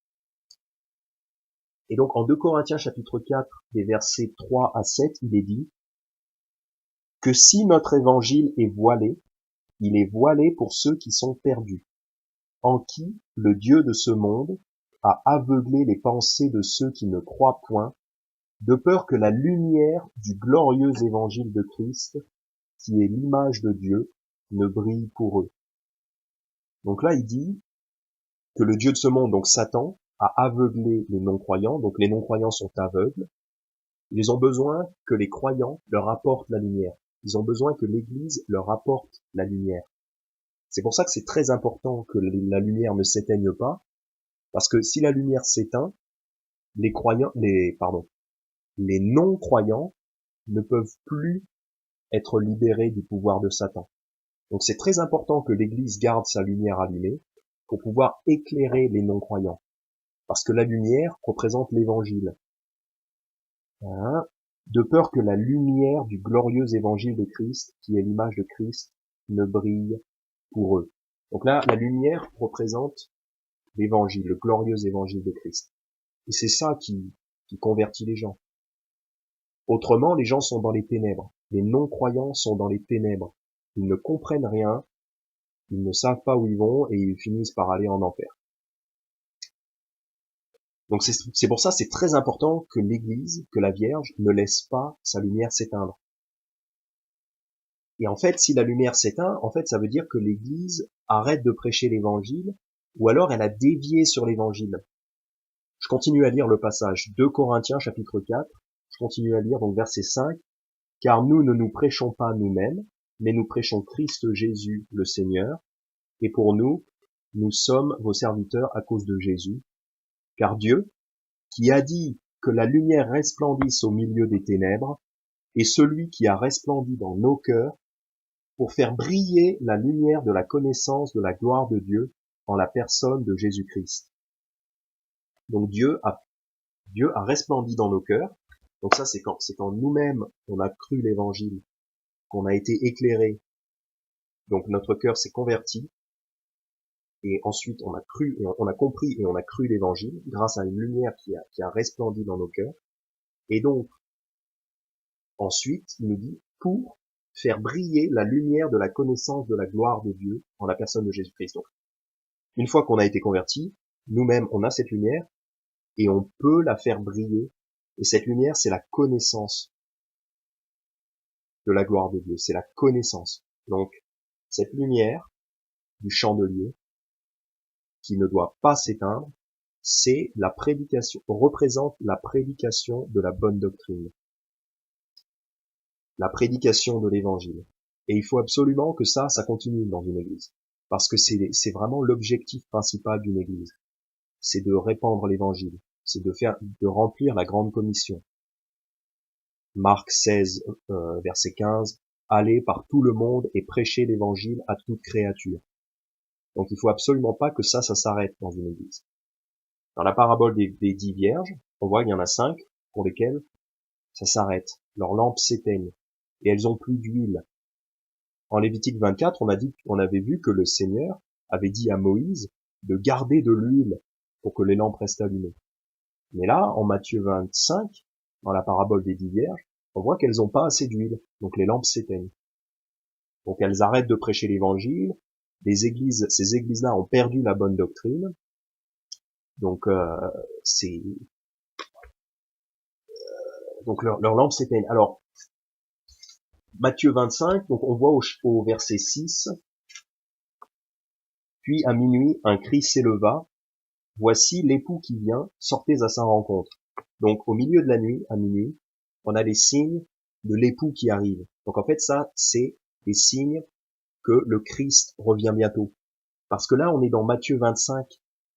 Et donc, en 2 Corinthiens chapitre 4, des versets 3 à 7, il est dit que si notre évangile est voilé, il est voilé pour ceux qui sont perdus, en qui le Dieu de ce monde a aveuglé les pensées de ceux qui ne croient point, de peur que la lumière du glorieux évangile de Christ, qui est l'image de Dieu, ne brille pour eux. Donc là, il dit que le Dieu de ce monde, donc Satan, a aveuglé les non-croyants, donc les non-croyants sont aveugles. Ils ont besoin que les croyants leur apportent la lumière. Ils ont besoin que l'Église leur apporte la lumière. C'est pour ça que c'est très important que la lumière ne s'éteigne pas, parce que si la lumière s'éteint, les non-croyants ne peuvent plus être libérés du pouvoir de Satan. Donc c'est très important que l'Église garde sa lumière allumée pour pouvoir éclairer les non-croyants. Parce que la lumière représente l'Évangile. Hein, de peur que la lumière du glorieux Évangile de Christ, qui est l'image de Christ, ne brille pour eux. Donc là, la lumière représente l'Évangile, le glorieux Évangile de Christ. Et c'est ça qui convertit les gens. Autrement, les gens sont dans les ténèbres. Les non-croyants sont dans les ténèbres. Ils ne comprennent rien, ils ne savent pas où ils vont et ils finissent par aller en enfer. Donc c'est pour ça c'est très important que l'Église, que la Vierge ne laisse pas sa lumière s'éteindre. Et en fait, si la lumière s'éteint, en fait, ça veut dire que l'Église arrête de prêcher l'Évangile, ou alors elle a dévié sur l'Évangile. Je continue à lire le passage 2 Corinthiens chapitre 4, je continue à lire donc verset 5, « Car nous ne nous prêchons pas nous-mêmes, mais nous prêchons Christ Jésus le Seigneur, et pour nous, nous sommes vos serviteurs à cause de Jésus, car Dieu, qui a dit que la lumière resplendisse au milieu des ténèbres, est celui qui a resplendi dans nos cœurs pour faire briller la lumière de la connaissance de la gloire de Dieu en la personne de Jésus-Christ. » Donc Dieu a resplendi dans nos cœurs. Donc ça, c'est quand nous-mêmes, on a cru l'évangile, qu'on a été éclairés. Donc notre cœur s'est converti. Et ensuite, on a cru, on a compris et on a cru l'évangile grâce à une lumière qui a resplendi dans nos cœurs. Et donc, ensuite, il nous dit, pour faire briller la lumière de la connaissance de la gloire de Dieu en la personne de Jésus-Christ. Donc, une fois qu'on a été converti, nous-mêmes, on a cette lumière et on peut la faire briller. Et cette lumière, c'est la connaissance de la gloire de Dieu. C'est la connaissance. Donc, cette lumière du chandelier, qui ne doit pas s'éteindre, c'est la prédication, représente la prédication de la bonne doctrine. La prédication de l'évangile. Et il faut absolument que ça continue dans une église. Parce que c'est vraiment l'objectif principal d'une église. C'est de répandre l'évangile. C'est de remplir la grande commission. Marc 16, verset 15. Allez par tout le monde et prêchez l'évangile à toute créature. Donc il faut absolument pas que ça s'arrête dans une église. Dans la parabole des 10 vierges, on voit qu'il y en a 5 pour lesquelles ça s'arrête. Leurs lampes s'éteignent et elles ont plus d'huile. En Lévitique 24, on avait vu que le Seigneur avait dit à Moïse de garder de l'huile pour que les lampes restent allumées. Mais là, en Matthieu 25, dans la parabole des 10 vierges, on voit qu'elles n'ont pas assez d'huile, donc les lampes s'éteignent. Donc elles arrêtent de prêcher l'évangile, ces églises-là ont perdu la bonne doctrine, donc leurs lampes s'éteignent. Alors, Matthieu 25, donc on voit au verset 6, « Puis à minuit, un cri s'éleva, voici l'époux qui vient, sortez à sa rencontre. » Donc au milieu de la nuit, à minuit, on a les signes de l'époux qui arrive. Donc en fait ça, c'est les signes que le Christ revient bientôt. Parce que là, on est dans Matthieu 25.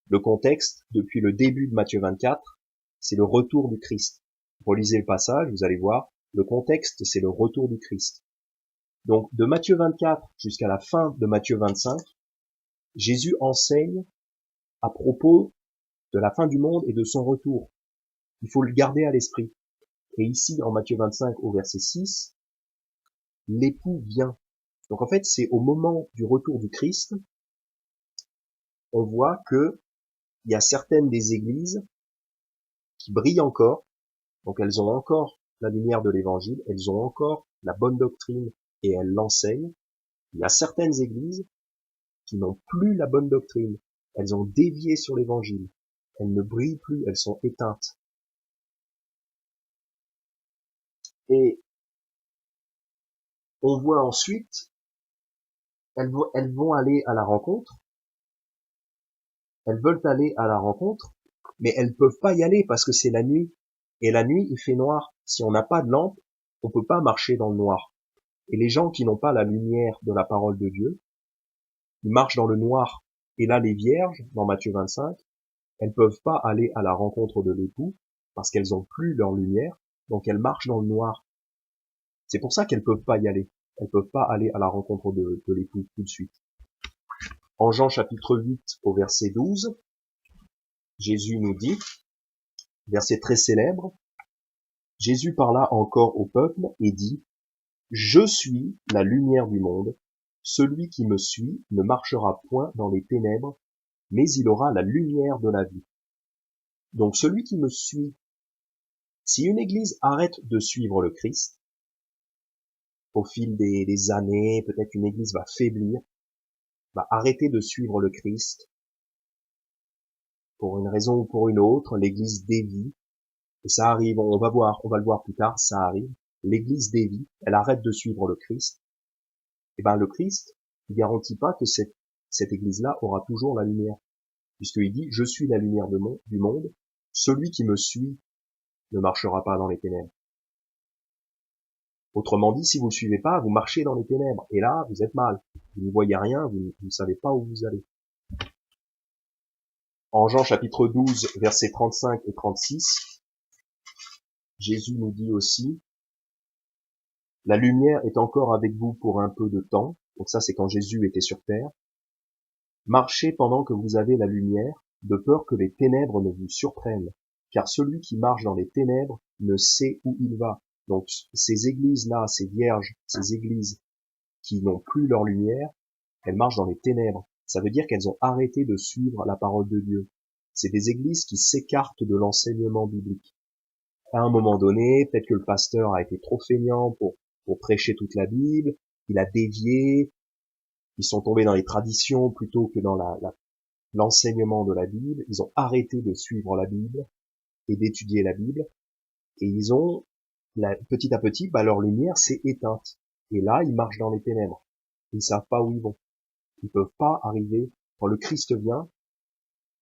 Le contexte, depuis le début de Matthieu 24, c'est le retour du Christ. Relisez le passage, vous allez voir, le contexte, c'est le retour du Christ. Donc de Matthieu 24 jusqu'à la fin de Matthieu 25, Jésus enseigne à propos de la fin du monde et de son retour. Il faut le garder à l'esprit. Et ici, en Matthieu 25, au verset 6, l'époux vient. Donc en fait, c'est au moment du retour du Christ, on voit que il y a certaines des églises qui brillent encore, donc elles ont encore la lumière de l'évangile, elles ont encore la bonne doctrine et elles l'enseignent. Il y a certaines églises qui n'ont plus la bonne doctrine, elles ont dévié sur l'évangile, elles ne brillent plus, elles sont éteintes. Et on voit ensuite, elles vont aller à la rencontre, elles veulent aller à la rencontre, mais elles peuvent pas y aller parce que c'est la nuit. Et la nuit, il fait noir. Si on n'a pas de lampe, on peut pas marcher dans le noir. Et les gens qui n'ont pas la lumière de la parole de Dieu, ils marchent dans le noir. Et là, les vierges, dans Matthieu 25, elles peuvent pas aller à la rencontre de l'époux parce qu'elles ont plus leur lumière, donc elles marchent dans le noir. C'est pour ça qu'elles peuvent pas y aller. Elles peuvent pas aller à la rencontre de l'époux tout de suite. En Jean chapitre 8 au verset 12, Jésus nous dit, verset très célèbre, Jésus parla encore au peuple et dit, je suis la lumière du monde. Celui qui me suit ne marchera point dans les ténèbres, mais il aura la lumière de la vie. Donc celui qui me suit, si une église arrête de suivre le Christ, au fil des années, peut-être une église va faiblir, va arrêter de suivre le Christ, pour une raison ou pour une autre, l'église dévie, et ça arrive, on va le voir plus tard, ça arrive, l'église dévie, elle arrête de suivre le Christ, et ben le Christ, il garantit pas que cette église-là aura toujours la lumière, puisqu'il dit, je suis la lumière du monde, celui qui me suit ne marchera pas dans les ténèbres. Autrement dit, si vous ne suivez pas, vous marchez dans les ténèbres, et là, vous êtes mal, vous n'y voyez rien, vous ne savez pas où vous allez. En Jean chapitre 12, versets 35 et 36, Jésus nous dit aussi, la lumière est encore avec vous pour un peu de temps, donc ça c'est quand Jésus était sur terre, marchez pendant que vous avez la lumière, de peur que les ténèbres ne vous surprennent, car celui qui marche dans les ténèbres ne sait où il va. Donc ces églises-là, ces vierges, ces églises qui n'ont plus leur lumière, elles marchent dans les ténèbres. Ça veut dire qu'elles ont arrêté de suivre la parole de Dieu. C'est des églises qui s'écartent de l'enseignement biblique. À un moment donné, peut-être que le pasteur a été trop feignant pour prêcher toute la Bible, il a dévié, ils sont tombés dans les traditions plutôt que dans l'enseignement de la Bible, ils ont arrêté de suivre la Bible et d'étudier la Bible, et ils ont, petit à petit, leur lumière s'est éteinte. Et là, ils marchent dans les ténèbres. Ils savent pas où ils vont. Ils peuvent pas arriver. Quand le Christ vient,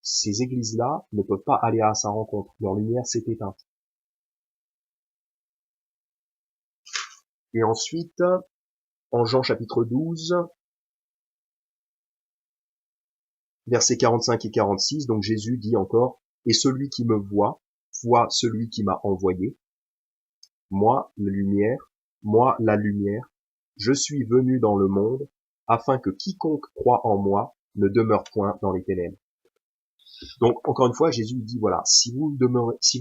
ces églises-là ne peuvent pas aller à sa rencontre. Leur lumière s'est éteinte. Et ensuite, en Jean chapitre 12, versets 45 et 46, donc Jésus dit encore, « Et celui qui me voit celui qui m'a envoyé. Moi, la lumière, je suis venu dans le monde, afin que quiconque croit en moi ne demeure point dans les ténèbres. » Donc, encore une fois, Jésus dit, voilà, si vous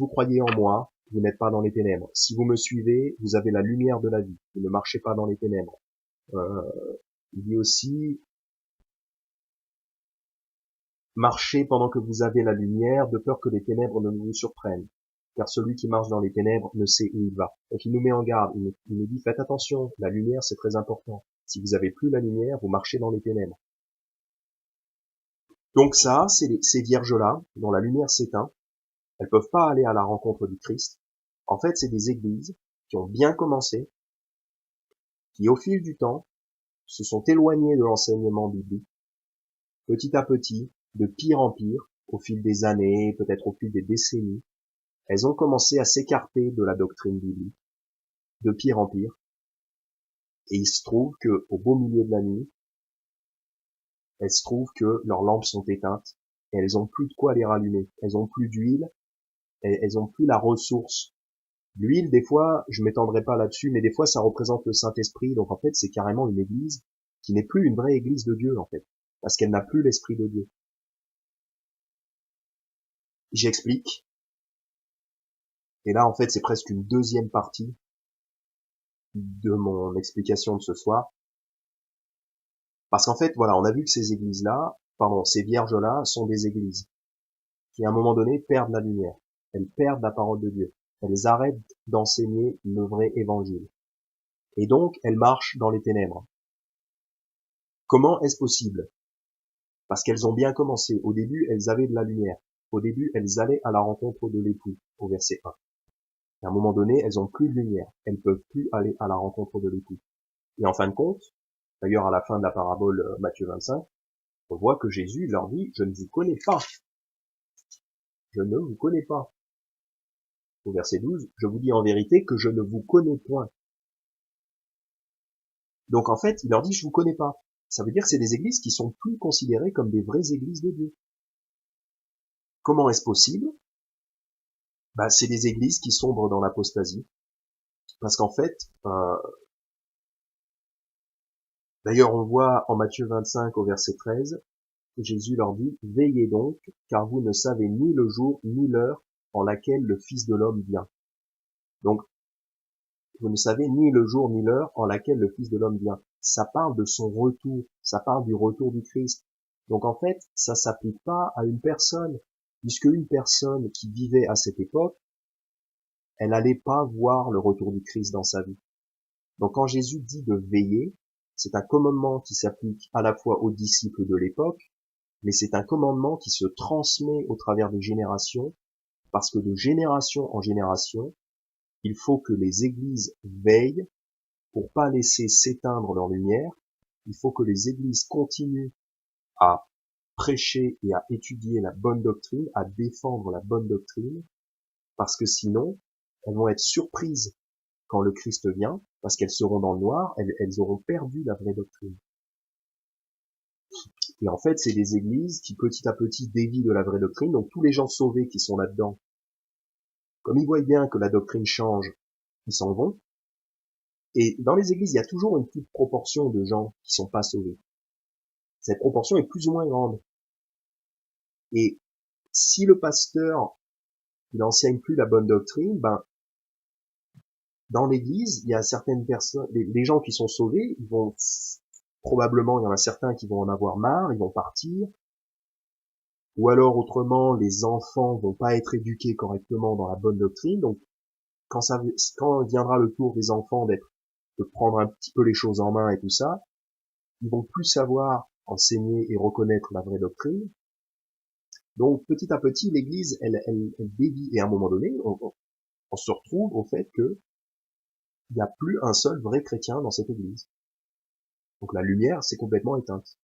croyez en moi, vous n'êtes pas dans les ténèbres. Si vous me suivez, vous avez la lumière de la vie. Vous ne marchez pas dans les ténèbres. Il dit aussi, marchez pendant que vous avez la lumière, de peur que les ténèbres ne vous surprennent. Car celui qui marche dans les ténèbres ne sait où il va. Donc il nous met en garde, il nous dit, faites attention, la lumière c'est très important. Si vous avez plus la lumière, vous marchez dans les ténèbres. Donc ça, ces vierges-là, dont la lumière s'éteint, elles peuvent pas aller à la rencontre du Christ. En fait, c'est des églises qui ont bien commencé, qui au fil du temps se sont éloignées de l'enseignement biblique, petit à petit, de pire en pire, au fil des années, peut-être au fil des décennies, elles ont commencé à s'écarter de la doctrine biblique, de pire en pire, et il se trouve que, au beau milieu de la nuit, elles se trouvent que leurs lampes sont éteintes, et elles ont plus de quoi les rallumer, elles ont plus d'huile, elles ont plus la ressource. L'huile, des fois, je m'étendrai pas là-dessus, mais des fois, ça représente le Saint-Esprit, donc en fait, c'est carrément une église qui n'est plus une vraie église de Dieu, en fait, parce qu'elle n'a plus l'Esprit de Dieu. J'explique, et là, en fait, c'est presque une deuxième partie de mon explication de ce soir, parce qu'en fait, voilà, on a vu que ces vierges-là sont des églises qui, à un moment donné, perdent la lumière, elles perdent la parole de Dieu, elles arrêtent d'enseigner le vrai évangile, et donc, elles marchent dans les ténèbres. Comment est-ce possible? Parce qu'elles ont bien commencé. Au début, elles avaient de la lumière. Au début, elles allaient à la rencontre de l'époux, au verset 1. Et à un moment donné, elles ont plus de lumière. Elles peuvent plus aller à la rencontre de l'époux. Et en fin de compte, d'ailleurs à la fin de la parabole Matthieu 25, on voit que Jésus leur dit, je ne vous connais pas. Je ne vous connais pas. Au verset 12, je vous dis en vérité que je ne vous connais point. Donc en fait, il leur dit, je vous connais pas. Ça veut dire que c'est des églises qui sont plus considérées comme des vraies églises de Dieu. Comment est-ce possible? C'est des églises qui sombrent dans l'apostasie. Parce qu'en fait, d'ailleurs on voit en Matthieu 25 au verset 13, Jésus leur dit, veillez donc, car vous ne savez ni le jour ni l'heure en laquelle le Fils de l'homme vient. Donc, vous ne savez ni le jour ni l'heure en laquelle le Fils de l'homme vient. Ça parle de son retour, ça parle du retour du Christ. Donc en fait, ça s'applique pas à une personne, puisque une personne qui vivait à cette époque, elle n'allait pas voir le retour du Christ dans sa vie. Donc quand Jésus dit de veiller, c'est un commandement qui s'applique à la fois aux disciples de l'époque, mais c'est un commandement qui se transmet au travers des générations, parce que de génération en génération, il faut que les églises veillent pour pas laisser s'éteindre leur lumière. Il faut que les églises continuent à prêcher et à étudier la bonne doctrine, à défendre la bonne doctrine, parce que sinon, elles vont être surprises quand le Christ vient, parce qu'elles seront dans le noir, elles auront perdu la vraie doctrine. Et en fait, c'est des églises qui petit à petit dévient de la vraie doctrine, donc tous les gens sauvés qui sont là-dedans, comme ils voient bien que la doctrine change, ils s'en vont. Et dans les églises, il y a toujours une petite proportion de gens qui sont pas sauvés. Cette proportion est plus ou moins grande. Et si le pasteur n'enseigne plus la bonne doctrine, dans l'église, il y a certaines personnes, les gens qui sont sauvés, ils vont probablement, il y en a certains qui vont en avoir marre, ils vont partir, ou alors autrement, les enfants vont pas être éduqués correctement dans la bonne doctrine. Donc, quand viendra le tour des enfants de prendre un petit peu les choses en main et tout ça, ils vont plus savoir enseigner et reconnaître la vraie doctrine. Donc, petit à petit, l'église, elle dévie, et à un moment donné, on se retrouve au fait que il n'y a plus un seul vrai chrétien dans cette église. Donc la lumière s'est complètement éteinte.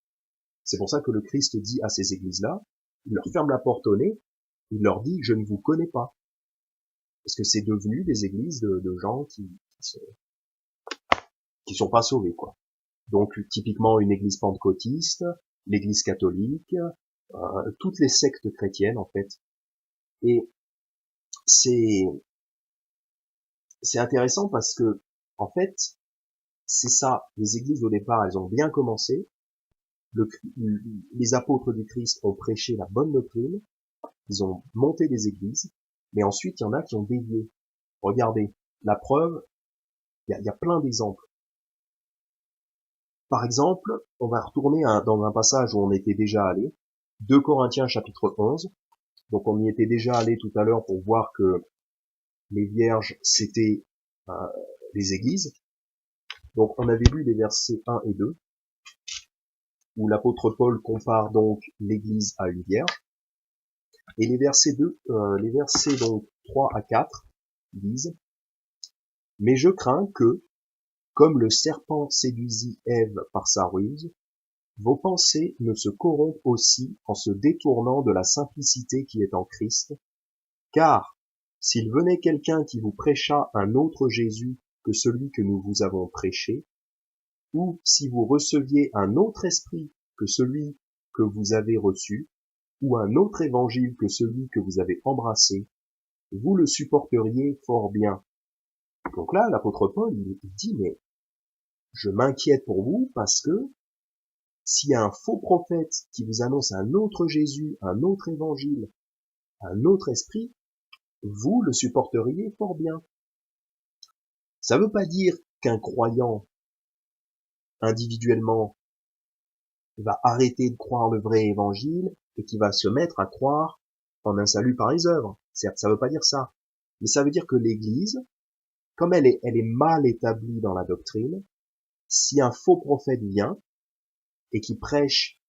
C'est pour ça que le Christ dit à ces églises-là, il leur ferme la porte au nez, il leur dit, je ne vous connais pas. Parce que c'est devenu des églises de gens qui sont pas sauvés, quoi. Donc typiquement une église pentecôtiste, l'église catholique, toutes les sectes chrétiennes en fait. Et c'est intéressant parce que en fait c'est ça. Les églises au départ elles ont bien commencé. Les apôtres du Christ ont prêché la bonne doctrine, ils ont monté des églises, mais ensuite il y en a qui ont dévié. Regardez, la preuve, il y a plein d'exemples. Par exemple, on va retourner dans un passage où on était déjà allé, 2 Corinthiens chapitre 11. Donc on y était déjà allé tout à l'heure pour voir que les vierges c'était les églises. Donc on avait lu les versets 1 et 2, où l'apôtre Paul compare donc l'église à une vierge. Et les versets donc 3 à 4 disent, mais je crains que, comme le serpent séduisit Ève par sa ruse, vos pensées ne se corrompent aussi en se détournant de la simplicité qui est en Christ, car s'il venait quelqu'un qui vous prêchât un autre Jésus que celui que nous vous avons prêché, ou si vous receviez un autre esprit que celui que vous avez reçu, ou un autre évangile que celui que vous avez embrassé, vous le supporteriez fort bien. Donc là, l'apôtre Paul, il dit, mais je m'inquiète pour vous parce que s'il y a un faux prophète qui vous annonce un autre Jésus, un autre évangile, un autre esprit, vous le supporteriez fort bien. Ça ne veut pas dire qu'un croyant, individuellement, va arrêter de croire le vrai évangile et qui va se mettre à croire en un salut par les œuvres. Certes, ça ne veut pas dire ça. Mais ça veut dire que l'Église, comme elle est mal établie dans la doctrine, si un faux prophète vient et qui prêche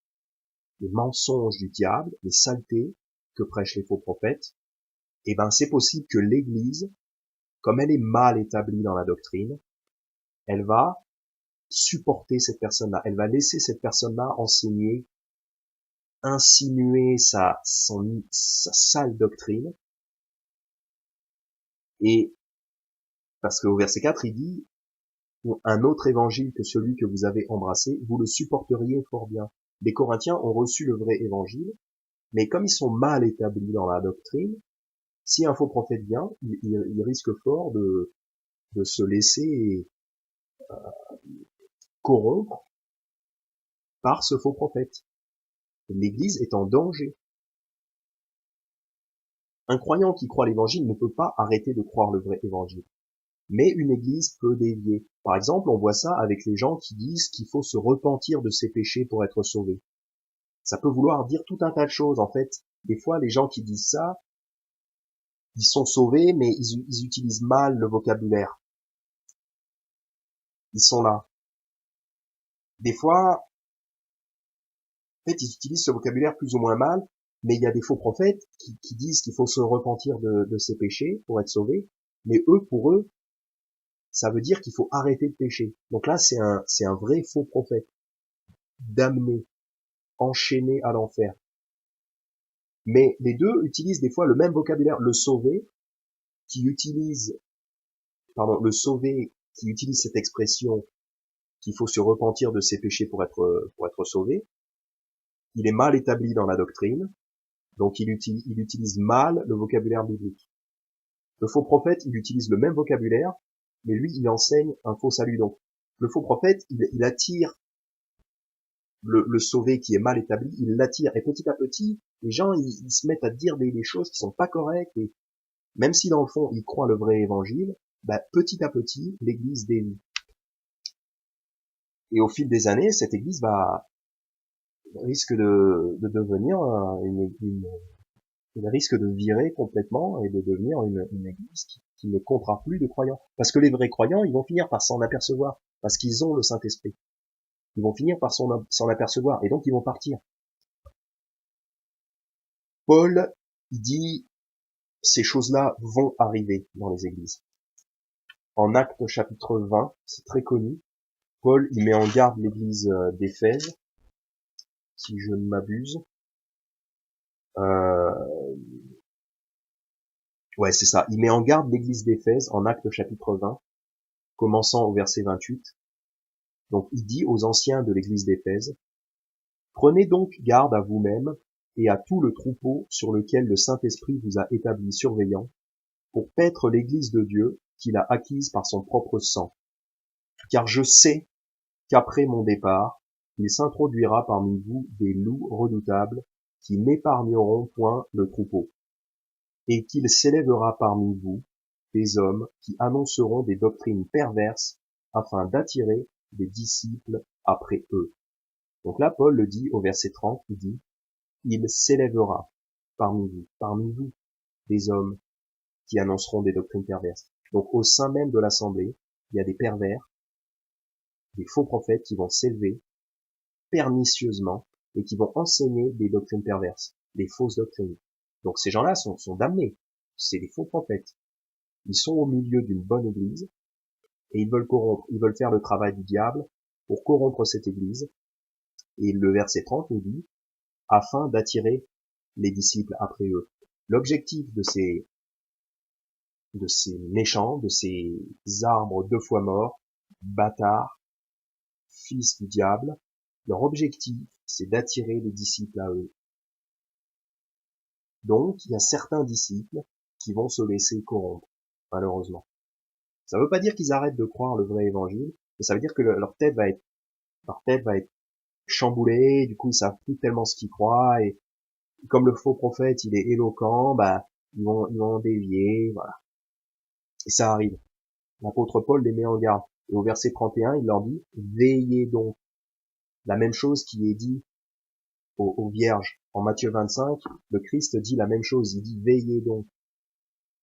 les mensonges du diable, les saletés que prêchent les faux prophètes, eh ben c'est possible que l'Église, comme elle est mal établie dans la doctrine, elle va supporter cette personne-là, elle va laisser cette personne-là enseigner, insinuer sa sale doctrine, et parce qu'au verset 4 il dit ou un autre évangile que celui que vous avez embrassé, vous le supporteriez fort bien. Les Corinthiens ont reçu le vrai évangile, mais comme ils sont mal établis dans la doctrine, si un faux prophète vient, il risque fort de se laisser corrompre par ce faux prophète. L'Église est en danger. Un croyant qui croit l'évangile ne peut pas arrêter de croire le vrai évangile. Mais une église peut dévier. Par exemple, on voit ça avec les gens qui disent qu'il faut se repentir de ses péchés pour être sauvé. Ça peut vouloir dire tout un tas de choses, en fait. Des fois, les gens qui disent ça, ils sont sauvés, mais ils utilisent mal le vocabulaire. Ils sont là. Des fois, en fait, ils utilisent ce vocabulaire plus ou moins mal, mais il y a des faux prophètes qui disent qu'il faut se repentir de ses péchés pour être sauvé, mais pour eux, ça veut dire qu'il faut arrêter de pécher. Donc là, c'est un vrai faux prophète, damné, enchaîné à l'enfer. Mais les deux utilisent des fois le même vocabulaire. Le sauvé, le sauvé qui utilise cette expression qu'il faut se repentir de ses péchés pour être sauvé, il est mal établi dans la doctrine, donc il utilise mal le vocabulaire biblique. Le faux prophète, il utilise le même vocabulaire, mais lui, il enseigne un faux salut. Donc, le faux prophète, il attire le sauvé qui est mal établi, il l'attire. Et petit à petit, les gens, ils se mettent à dire des choses qui sont pas correctes. Et même si dans le fond, ils croient le vrai évangile, bah, petit à petit, l'église dévie. Et au fil des années, cette église risque de devenir il risque de virer complètement et de devenir une église qui ne comptera plus de croyants. Parce que les vrais croyants, ils vont finir par s'en apercevoir, parce qu'ils ont le Saint-Esprit. Ils vont finir par s'en apercevoir, et donc ils vont partir. Paul, il dit, ces choses-là vont arriver dans les églises. En Actes chapitre 20, c'est très connu, Paul, il met en garde l'église d'Éphèse, si je ne m'abuse. Ouais, c'est ça. Il met en garde l'église d'Éphèse en Actes chapitre 20, commençant au verset 28. Donc, il dit aux anciens de l'église d'Éphèse, prenez donc garde à vous-mêmes et à tout le troupeau sur lequel le Saint-Esprit vous a établi surveillant, pour paître l'église de Dieu qu'il a acquise par son propre sang. Car je sais qu'après mon départ, il s'introduira parmi vous des loups redoutables qui n'épargneront point le troupeau, et qu'il s'élèvera parmi vous des hommes qui annonceront des doctrines perverses afin d'attirer des disciples après eux. Donc là, Paul le dit au verset 30, il dit, il s'élèvera parmi vous, des hommes qui annonceront des doctrines perverses. Donc au sein même de l'assemblée, il y a des pervers, des faux prophètes qui vont s'élever pernicieusement et qui vont enseigner des doctrines perverses, des fausses doctrines. Donc ces gens-là sont damnés. C'est des faux prophètes. Ils sont au milieu d'une bonne église et ils veulent faire le travail du diable pour corrompre cette église. Et le verset 30 nous dit, afin d'attirer les disciples après eux. L'objectif de ces méchants, de ces arbres 2 fois morts, bâtards, fils du diable, leur objectif, c'est d'attirer les disciples à eux. Donc, il y a certains disciples qui vont se laisser corrompre, malheureusement. Ça ne veut pas dire qu'ils arrêtent de croire le vrai évangile, mais ça veut dire que leur tête va être chamboulée, du coup ils savent plus tellement ce qu'ils croient, et comme le faux prophète il est éloquent, bah ils vont dévier, voilà. Et ça arrive. L'apôtre Paul les met en garde. Et au verset 31, il leur dit, veillez donc. La même chose qui est dit aux vierges. En Matthieu 25, le Christ dit la même chose, il dit veillez donc.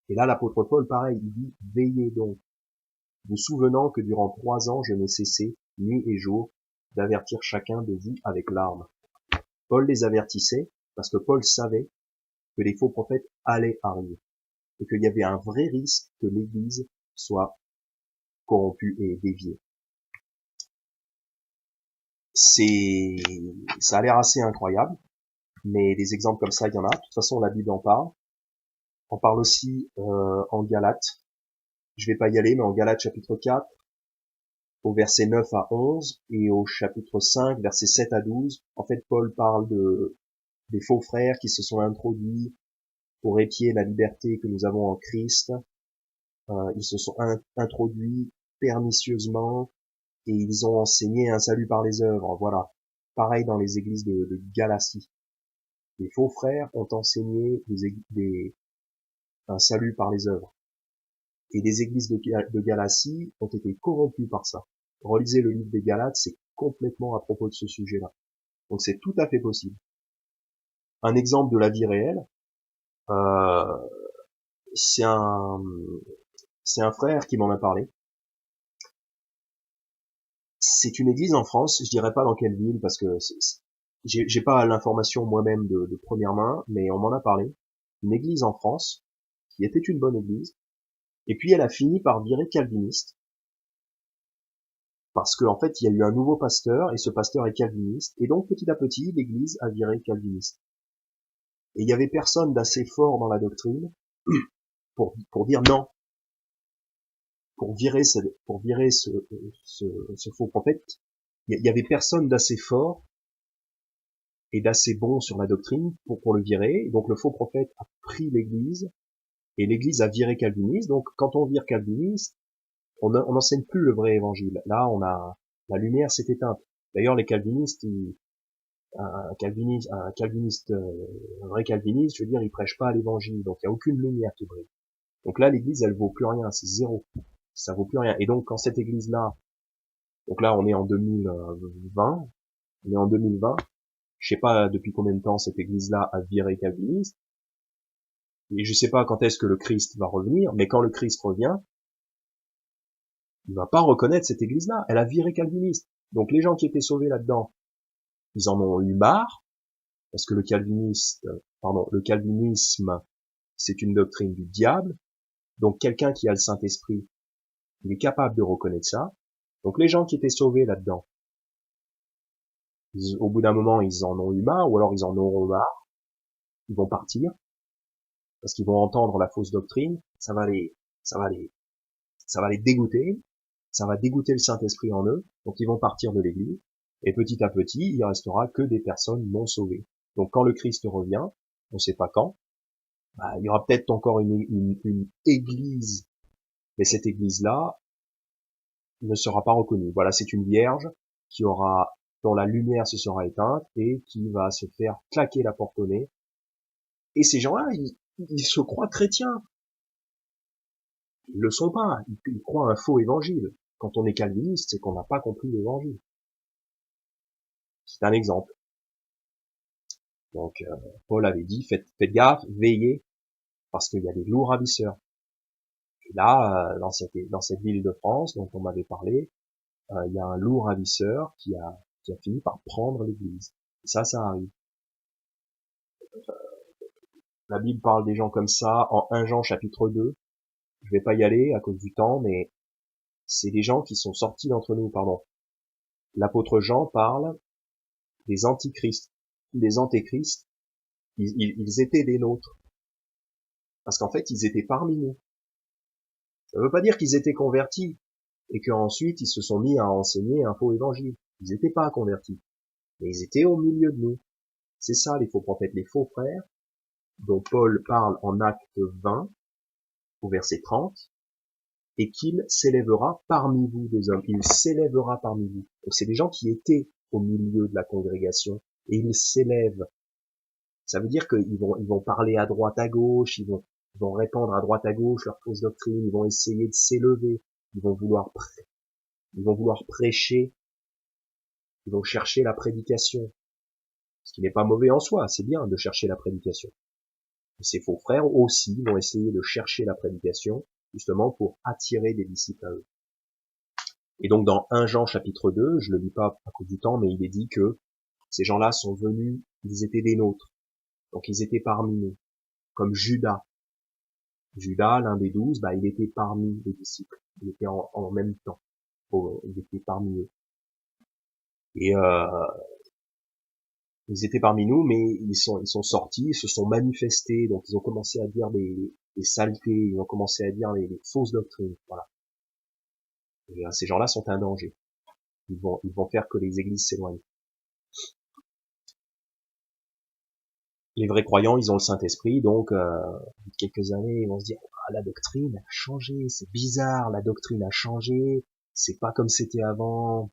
Et là, l'apôtre Paul, pareil, il dit veillez donc, vous souvenant que durant 3 ans, je n'ai cessé, nuit et jour, d'avertir chacun de vous avec larmes. Paul les avertissait parce que Paul savait que les faux prophètes allaient arriver et qu'il y avait un vrai risque que l'Église soit corrompue et déviée. Ça a l'air assez incroyable, mais des exemples comme ça, il y en a. De toute façon, la Bible en parle. On parle aussi en Galates. Je vais pas y aller, mais en Galates chapitre 4, au verset 9 à 11 et au chapitre 5, versets 7 à 12. En fait, Paul parle des faux frères qui se sont introduits pour épier la liberté que nous avons en Christ. Ils se sont introduits pernicieusement et ils ont enseigné un salut par les œuvres. Voilà. Pareil dans les églises de Galatie. Les faux frères ont enseigné un salut par les œuvres. Et les églises de Galatie ont été corrompues par ça. Relisez le livre des Galates, c'est complètement à propos de ce sujet-là. Donc c'est tout à fait possible. Un exemple de la vie réelle, euh, c'est un frère qui m'en a parlé. C'est une église en France, je dirais pas dans quelle ville parce que j'ai pas l'information moi-même de première main, mais on m'en a parlé. Une église en France qui était une bonne église, et puis elle a fini par virer calviniste parce qu'en fait il y a eu un nouveau pasteur et ce pasteur est calviniste et donc petit à petit l'église a viré calviniste. Et il y avait personne d'assez fort dans la doctrine pour dire non, pour virer ce faux prophète. Il y avait personne d'assez fort et d'assez bon sur la doctrine pour le virer. Et donc le faux prophète a pris l'église et l'église a viré calviniste. Donc quand on vire calviniste, on n'enseigne plus le vrai évangile. Là, la lumière s'est éteinte. D'ailleurs, les calvinistes, un vrai calviniste, je veux dire, il prêche pas l'évangile. Donc il y a aucune lumière qui brille. Donc là, l'église, elle vaut plus rien, c'est zéro. Ça vaut plus rien. Et donc quand cette église-là, donc là, on est en 2020, je sais pas depuis combien de temps cette église-là a viré calviniste, et je sais pas quand est-ce que le Christ va revenir, mais quand le Christ revient, il va pas reconnaître cette église-là. Elle a viré calviniste. Donc les gens qui étaient sauvés là-dedans, ils en ont eu marre, parce que le calvinisme, c'est une doctrine du diable. Donc quelqu'un qui a le Saint-Esprit, il est capable de reconnaître ça. Donc les gens qui étaient sauvés là-dedans, au bout d'un moment, ils en ont eu marre, ou alors ils en auront marre, ils vont partir, parce qu'ils vont entendre la fausse doctrine, ça va les dégoûter, ça va dégoûter le Saint-Esprit en eux, donc ils vont partir de l'église, et petit à petit, il restera que des personnes non sauvées. Donc quand le Christ revient, on ne sait pas quand, bah, il y aura peut-être encore une église, mais cette église-là ne sera pas reconnue. Voilà, c'est une vierge dont la lumière se sera éteinte et qui va se faire claquer la porte au nez. Et ces gens-là, ils se croient chrétiens. Ils le sont pas. Ils croient un faux évangile. Quand on est calviniste, c'est qu'on n'a pas compris l'évangile. C'est un exemple. Donc, Paul avait dit, faites gaffe, veillez, parce qu'il y a des loups ravisseurs. Et là, dans cette ville de France dont on m'avait parlé, il y a un loup ravisseur qui a fini par prendre l'église. Et ça arrive. La Bible parle des gens comme ça en 1 Jean chapitre 2. Je vais pas y aller à cause du temps, mais c'est des gens qui sont sortis d'entre nous, pardon. L'apôtre Jean parle des antichrists, des antéchrists. Ils étaient des nôtres. Parce qu'en fait, ils étaient parmi nous. Ça veut pas dire qu'ils étaient convertis et qu'ensuite ils se sont mis à enseigner un faux évangile. Ils n'étaient pas convertis. Mais ils étaient au milieu de nous. C'est ça les faux prophètes, les faux frères, dont Paul parle en Acte 20, au verset 30, et qu'il s'élèvera parmi vous des hommes. Il s'élèvera parmi vous. Donc c'est des gens qui étaient au milieu de la congrégation, et ils s'élèvent. Ça veut dire qu'ils vont parler à droite, à gauche, ils vont répandre à droite, à gauche leur fausse doctrine, ils vont essayer de s'élever, ils vont vouloir prêcher, ils vont chercher la prédication. Ce qui n'est pas mauvais en soi, c'est bien de chercher la prédication. Ces faux frères aussi vont essayer de chercher la prédication, justement pour attirer des disciples à eux. Et donc dans 1 Jean chapitre 2, je le lis pas à cause du temps, mais il est dit que ces gens-là sont venus, ils étaient des nôtres, donc ils étaient parmi nous, comme Judas. Judas, l'un des 12, bah, il était parmi les disciples, il était en même temps, il était parmi eux. Et ils étaient parmi nous, mais ils sont sortis, ils se sont manifestés, donc ils ont commencé à dire des saletés, ils ont commencé à dire les fausses doctrines, voilà. Et, ces gens-là sont un danger. Ils vont faire que les églises s'éloignent. Les vrais croyants, ils ont le Saint-Esprit, donc quelques années, ils vont se dire ah, la doctrine a changé, c'est bizarre, la doctrine a changé, c'est pas comme c'était avant.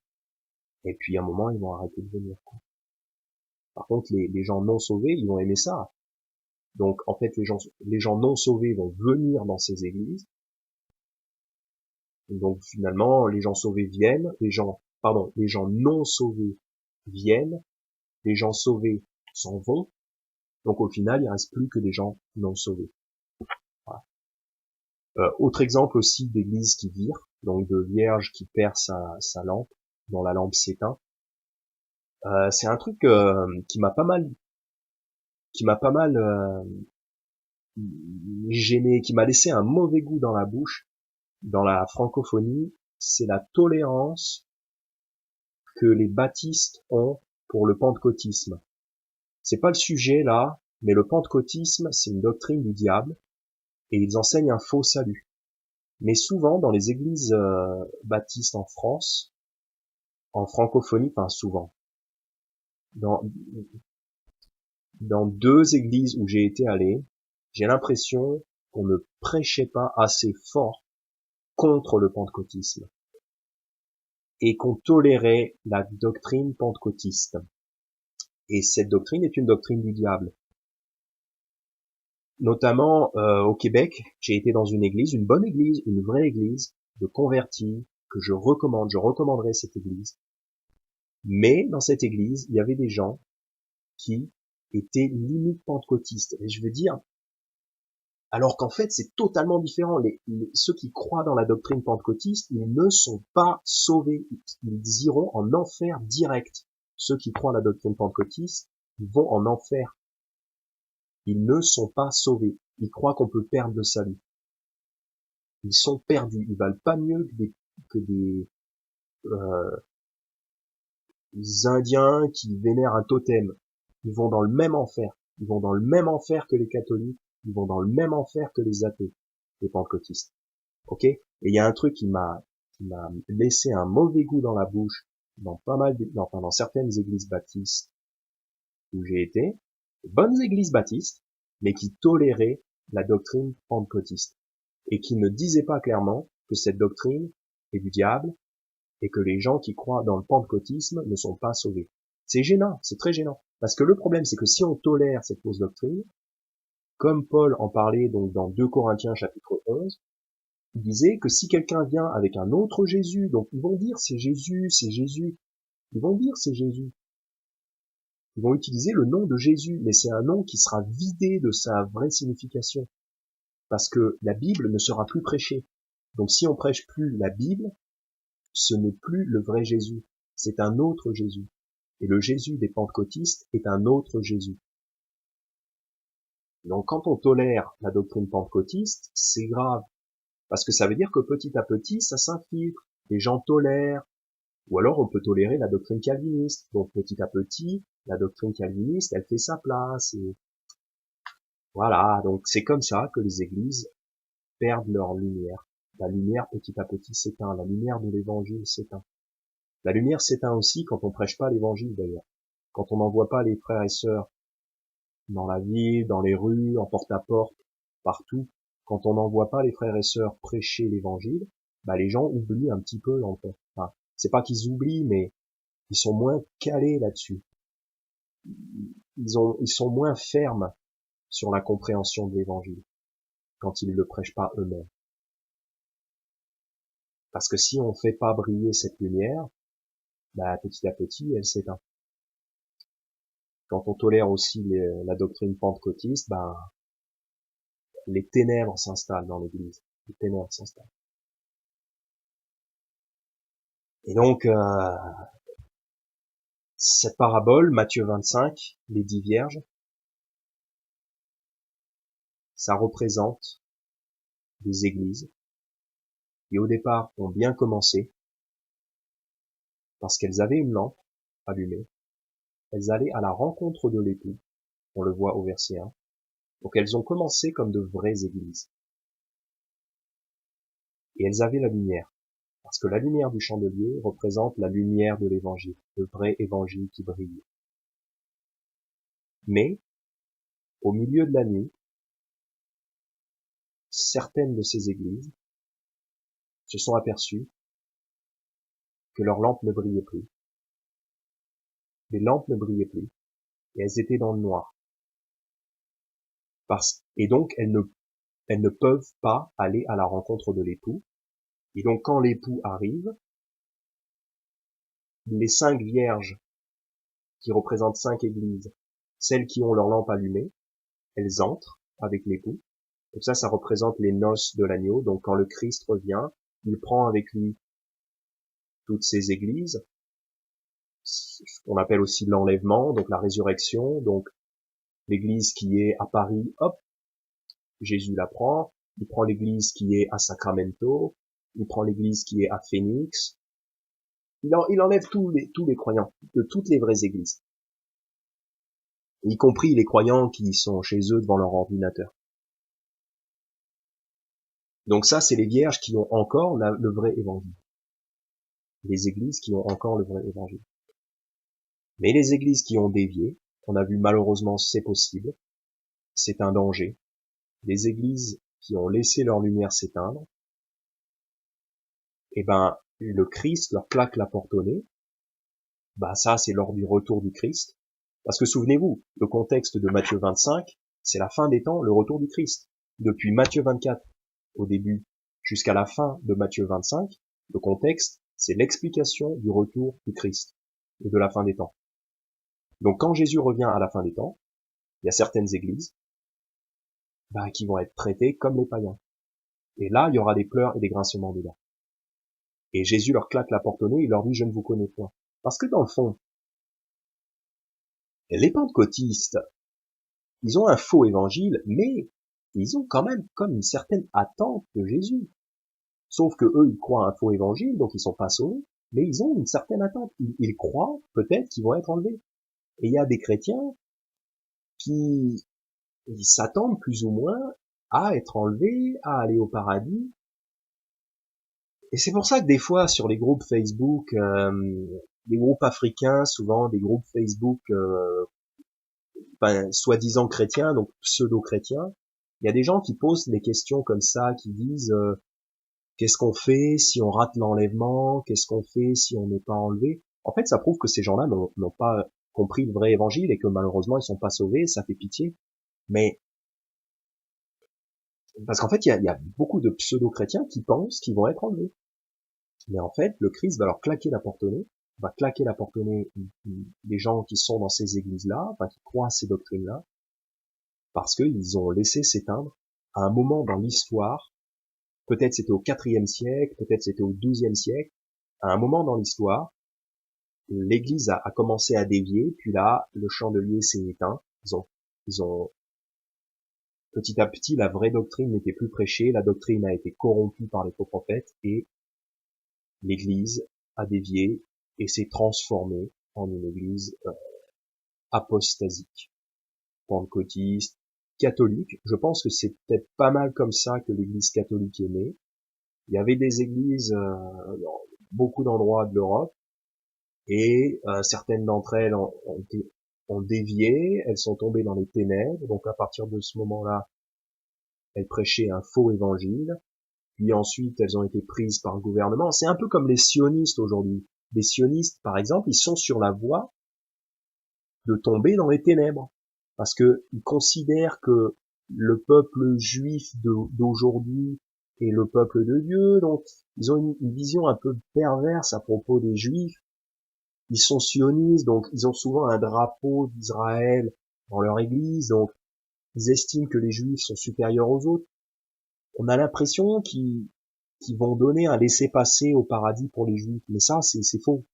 Et puis à un moment, ils vont arrêter de venir. Par contre, les gens non sauvés, ils vont aimer ça. Donc en fait, les gens non sauvés vont venir dans ces églises. Donc finalement, les gens sauvés viennent, les gens non sauvés viennent, les gens sauvés s'en vont. Donc au final, il reste plus que des gens non sauvés. Voilà. Autre exemple aussi d'église qui vire, donc de vierge qui perd sa lampe, dont la lampe s'éteint. C'est un truc qui m'a pas mal gêné, qui m'a laissé un mauvais goût dans la bouche dans la francophonie. C'est la tolérance que les baptistes ont pour le pentecôtisme. C'est pas le sujet là, mais le pentecôtisme, c'est une doctrine du diable et ils enseignent un faux salut. Mais souvent dans les églises baptistes en France, en francophonie, enfin souvent, dans, dans 2 églises où j'ai été allé, j'ai l'impression qu'on ne prêchait pas assez fort contre le pentecôtisme et qu'on tolérait la doctrine pentecôtiste. Et cette doctrine est une doctrine du diable. Notamment au Québec, j'ai été dans une église, une bonne église, une vraie église de convertis que je recommande, je recommanderais cette église. Mais dans cette église, il y avait des gens qui étaient limite pentecôtistes. Et je veux dire, alors qu'en fait c'est totalement différent. Ceux qui croient dans la doctrine pentecôtiste, ils ne sont pas sauvés. Ils iront en enfer direct. Ceux qui croient à la doctrine pentecôtiste, ils vont en enfer. Ils ne sont pas sauvés. Ils croient qu'on peut perdre le salut. Ils sont perdus. Ils valent pas mieux que des Indiens qui vénèrent un totem. Ils vont dans le même enfer. Ils vont dans le même enfer que les catholiques. Ils vont dans le même enfer que les athées, les pentecôtistes. Ok? Et il y a un truc qui m'a laissé un mauvais goût dans la bouche dans certaines églises baptistes où j'ai été, bonnes églises baptistes, mais qui toléraient la doctrine pentecôtiste et qui ne disaient pas clairement que cette doctrine est du diable et que les gens qui croient dans le pentecôtisme ne sont pas sauvés. C'est gênant, c'est très gênant. Parce que le problème, c'est que si on tolère cette fausse doctrine, comme Paul en parlait donc dans 2 Corinthiens chapitre 11, il disait que si quelqu'un vient avec un autre Jésus, donc ils vont dire c'est Jésus, ils vont dire c'est Jésus. Ils vont utiliser le nom de Jésus, mais c'est un nom qui sera vidé de sa vraie signification. Parce que la Bible ne sera plus prêchée. Donc si on prêche plus la Bible, ce n'est plus le vrai Jésus, c'est un autre Jésus. Et le Jésus des pentecôtistes est un autre Jésus. Donc quand on tolère la doctrine pentecôtiste, c'est grave. Parce que ça veut dire que petit à petit, ça s'infiltre. Les gens tolèrent. Ou alors on peut tolérer la doctrine calviniste. Donc petit à petit, la doctrine calviniste, elle fait sa place. Et voilà, donc c'est comme ça que les églises perdent leur lumière. La lumière petit à petit s'éteint. La lumière de l'évangile s'éteint. La lumière s'éteint aussi quand on prêche pas l'évangile d'ailleurs. Quand on n'envoie pas les frères et sœurs dans la ville, dans les rues, en porte-à-porte, partout. Quand on n'envoie pas les frères et sœurs prêcher l'évangile, bah les gens oublient un petit peu en fait. Enfin, c'est pas qu'ils oublient, mais ils sont moins calés là-dessus. Ils sont moins fermes sur la compréhension de l'évangile quand ils ne le prêchent pas eux-mêmes. Parce que si on fait pas briller cette lumière, bah petit à petit, elle s'éteint. Quand on tolère aussi la doctrine pentecôtiste, bah les ténèbres s'installent dans l'église. Les ténèbres s'installent. Et donc, cette parabole, Matthieu 25, les 10 vierges, ça représente des églises qui au départ ont bien commencé parce qu'elles avaient une lampe allumée, elles allaient à la rencontre de l'époux, on le voit au verset 1, donc elles ont commencé comme de vraies églises. Et elles avaient la lumière. Parce que la lumière du chandelier représente la lumière de l'évangile, le vrai évangile qui brille. Mais, au milieu de la nuit, certaines de ces églises se sont aperçues que leurs lampes ne brillaient plus. Les lampes ne brillaient plus, et elles étaient dans le noir. Et donc, elles ne peuvent pas aller à la rencontre de l'époux. Et donc, quand l'époux arrive, les 5 vierges qui représentent 5 églises, celles qui ont leurs lampes allumées, elles entrent avec l'époux. Donc ça représente les noces de l'agneau. Donc quand le Christ revient, il prend avec lui toutes ces églises, ce qu'on appelle aussi l'enlèvement, donc la résurrection. Donc l'église qui est à Paris, hop, Jésus la prend. Il prend l'église qui est à Sacramento. Il prend l'église qui est à Phoenix. Il enlève tous les croyants de toutes les vraies églises, y compris les croyants qui sont chez eux devant leur ordinateur. Donc ça, c'est les vierges qui ont encore le vrai évangile. Les églises qui ont encore le vrai évangile. Mais les églises qui ont dévié, on a vu malheureusement c'est possible, c'est un danger. Les églises qui ont laissé leur lumière s'éteindre, eh ben, le Christ leur claque la porte au nez. Bah ça, c'est lors du retour du Christ. Parce que souvenez-vous, le contexte de Matthieu 25, c'est la fin des temps, le retour du Christ. Depuis Matthieu 24 au début jusqu'à la fin de Matthieu 25, le contexte, c'est l'explication du retour du Christ et de la fin des temps. Donc quand Jésus revient à la fin des temps, il y a certaines églises qui vont être traitées comme les païens. Et là, il y aura des pleurs et des grincements de dents. Et Jésus leur claque la porte au nez, il leur dit « Je ne vous connais point ». Parce que dans le fond, les pentecôtistes, ils ont un faux évangile, mais ils ont quand même comme une certaine attente de Jésus. Sauf que eux, ils croient à un faux évangile, donc ils sont pas sauvés, mais ils ont une certaine attente. Ils croient peut-être qu'ils vont être enlevés. Et il y a des chrétiens qui s'attendent plus ou moins à être enlevés, à aller au paradis. Et c'est pour ça que des fois, sur les groupes Facebook, les groupes africains, souvent des groupes Facebook soi-disant chrétiens, donc pseudo-chrétiens, il y a des gens qui posent des questions comme ça, qui disent qu'est-ce qu'on fait si on rate l'enlèvement, qu'est-ce qu'on fait si on n'est pas enlevé. En fait, ça prouve que ces gens-là n'ont pas compris le vrai évangile et que malheureusement ils sont pas sauvés, ça fait pitié. Mais parce qu'en fait, il y a beaucoup de pseudo-chrétiens qui pensent qu'ils vont être enlevés. Mais en fait, le Christ va leur claquer la porte au nez, va claquer la porte au nez des gens qui sont dans ces églises-là, qui croient à ces doctrines-là, parce qu'ils ont laissé s'éteindre à un moment dans l'histoire, peut-être c'était au IVe siècle, peut-être c'était au XIIe siècle, à un moment dans l'histoire, l'église a commencé à dévier, puis là, le chandelier s'est éteint, ils ont, petit à petit, la vraie doctrine n'était plus prêchée, la doctrine a été corrompue par les faux prophètes, et l'église a dévié et s'est transformée en une église apostasique, pentecôtiste, catholique. Je pense que c'est peut-être pas mal comme ça que l'église catholique est née. Il y avait des églises dans beaucoup d'endroits de l'Europe, et certaines d'entre elles ont dévié, elles sont tombées dans les ténèbres, donc à partir de ce moment-là, elles prêchaient un faux évangile, puis ensuite elles ont été prises par le gouvernement. C'est un peu comme les sionistes aujourd'hui. Les sionistes, par exemple, ils sont sur la voie de tomber dans les ténèbres, parce que ils considèrent que le peuple juif d'aujourd'hui est le peuple de Dieu, donc ils ont une vision un peu perverse à propos des juifs. Ils sont sionistes, donc ils ont souvent un drapeau d'Israël dans leur église, donc ils estiment que les juifs sont supérieurs aux autres. On a l'impression qu'ils vont donner un laissez-passer au paradis pour les juifs, mais ça, c'est faux.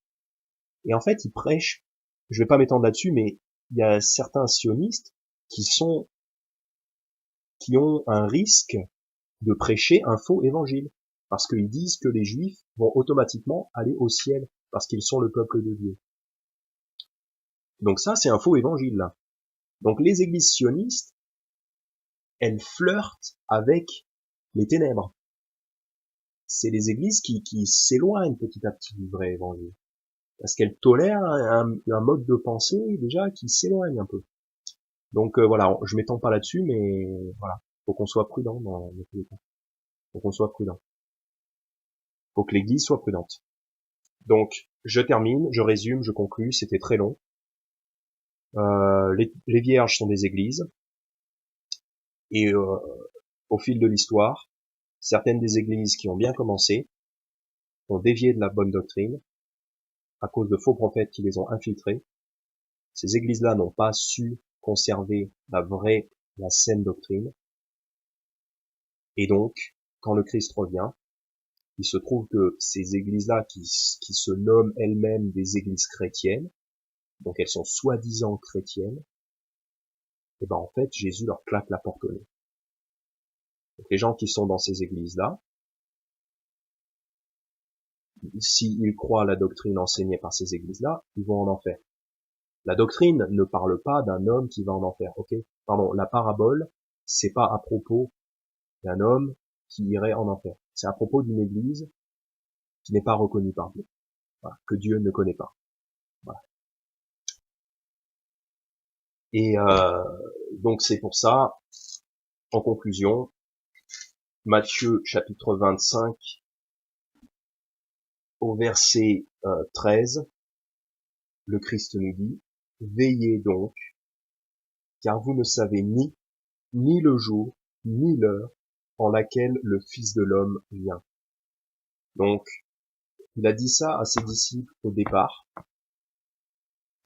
Et en fait, ils prêchent, je vais pas m'étendre là-dessus, mais il y a certains sionistes qui ont un risque de prêcher un faux évangile, parce qu'ils disent que les juifs vont automatiquement aller au ciel, parce qu'ils sont le peuple de Dieu. Donc ça, c'est un faux évangile, là. Donc les églises sionistes, elles flirtent avec les ténèbres. c'est les églises qui s'éloignent petit à petit du vrai évangile. Parce qu'elles tolèrent un mode de pensée, déjà, qui s'éloigne un peu. Donc, voilà, je m'étends pas là-dessus, mais voilà. Faut qu'on soit prudent dans tous les cas. Faut qu'on soit prudent. Faut que l'église soit prudente. Donc, je termine, je résume, je conclus, c'était très long. Les vierges sont des églises, et au fil de l'histoire, certaines des églises qui ont bien commencé ont dévié de la bonne doctrine à cause de faux prophètes qui les ont infiltrés. Ces églises-là n'ont pas su conserver la saine doctrine, et donc, quand le Christ revient, il se trouve que ces églises-là, qui se nomment elles-mêmes des églises chrétiennes, donc elles sont soi-disant chrétiennes, et ben en fait Jésus leur claque la porte au nez. Donc les gens qui sont dans ces églises-là, s'ils croient à la doctrine enseignée par ces églises-là, ils vont en enfer. La doctrine ne parle pas d'un homme qui va en enfer, ok? Pardon, la parabole, c'est pas à propos d'un homme qui irait en enfer. C'est à propos d'une église qui n'est pas reconnue par Dieu, voilà, que Dieu ne connaît pas. Voilà. Et donc c'est pour ça, en conclusion, Matthieu chapitre 25 au verset 13, le Christ nous dit, veillez donc, car vous ne savez ni le jour, ni l'heure en laquelle le Fils de l'homme vient. Donc, il a dit ça à ses disciples au départ.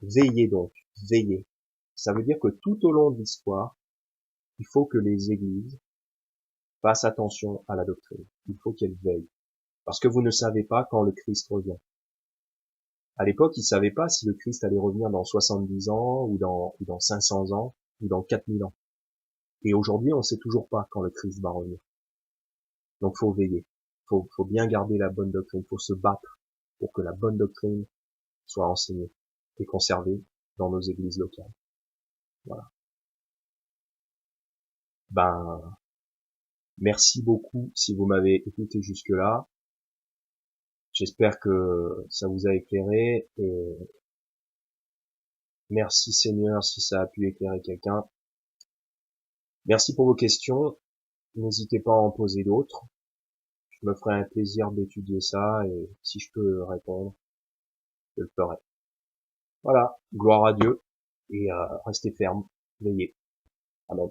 Veillez donc, veillez. Ça veut dire que tout au long de l'histoire, il faut que les églises fassent attention à la doctrine. Il faut qu'elles veillent. Parce que vous ne savez pas quand le Christ revient. À l'époque, ils ne savaient pas si le Christ allait revenir dans 70 ans, ou dans 500 ans, ou dans 4000 ans. Et aujourd'hui, on ne sait toujours pas quand le Christ va revenir. Donc, faut veiller. Faut bien garder la bonne doctrine. Faut se battre pour que la bonne doctrine soit enseignée et conservée dans nos églises locales. Voilà. Ben, merci beaucoup si vous m'avez écouté jusque-là. J'espère que ça vous a éclairé, et merci Seigneur si ça a pu éclairer quelqu'un. Merci pour vos questions. N'hésitez pas à en poser d'autres. Je me ferai un plaisir d'étudier ça, et si je peux répondre, je le ferai. Voilà. Gloire à Dieu, et restez ferme. Veillez. Amen.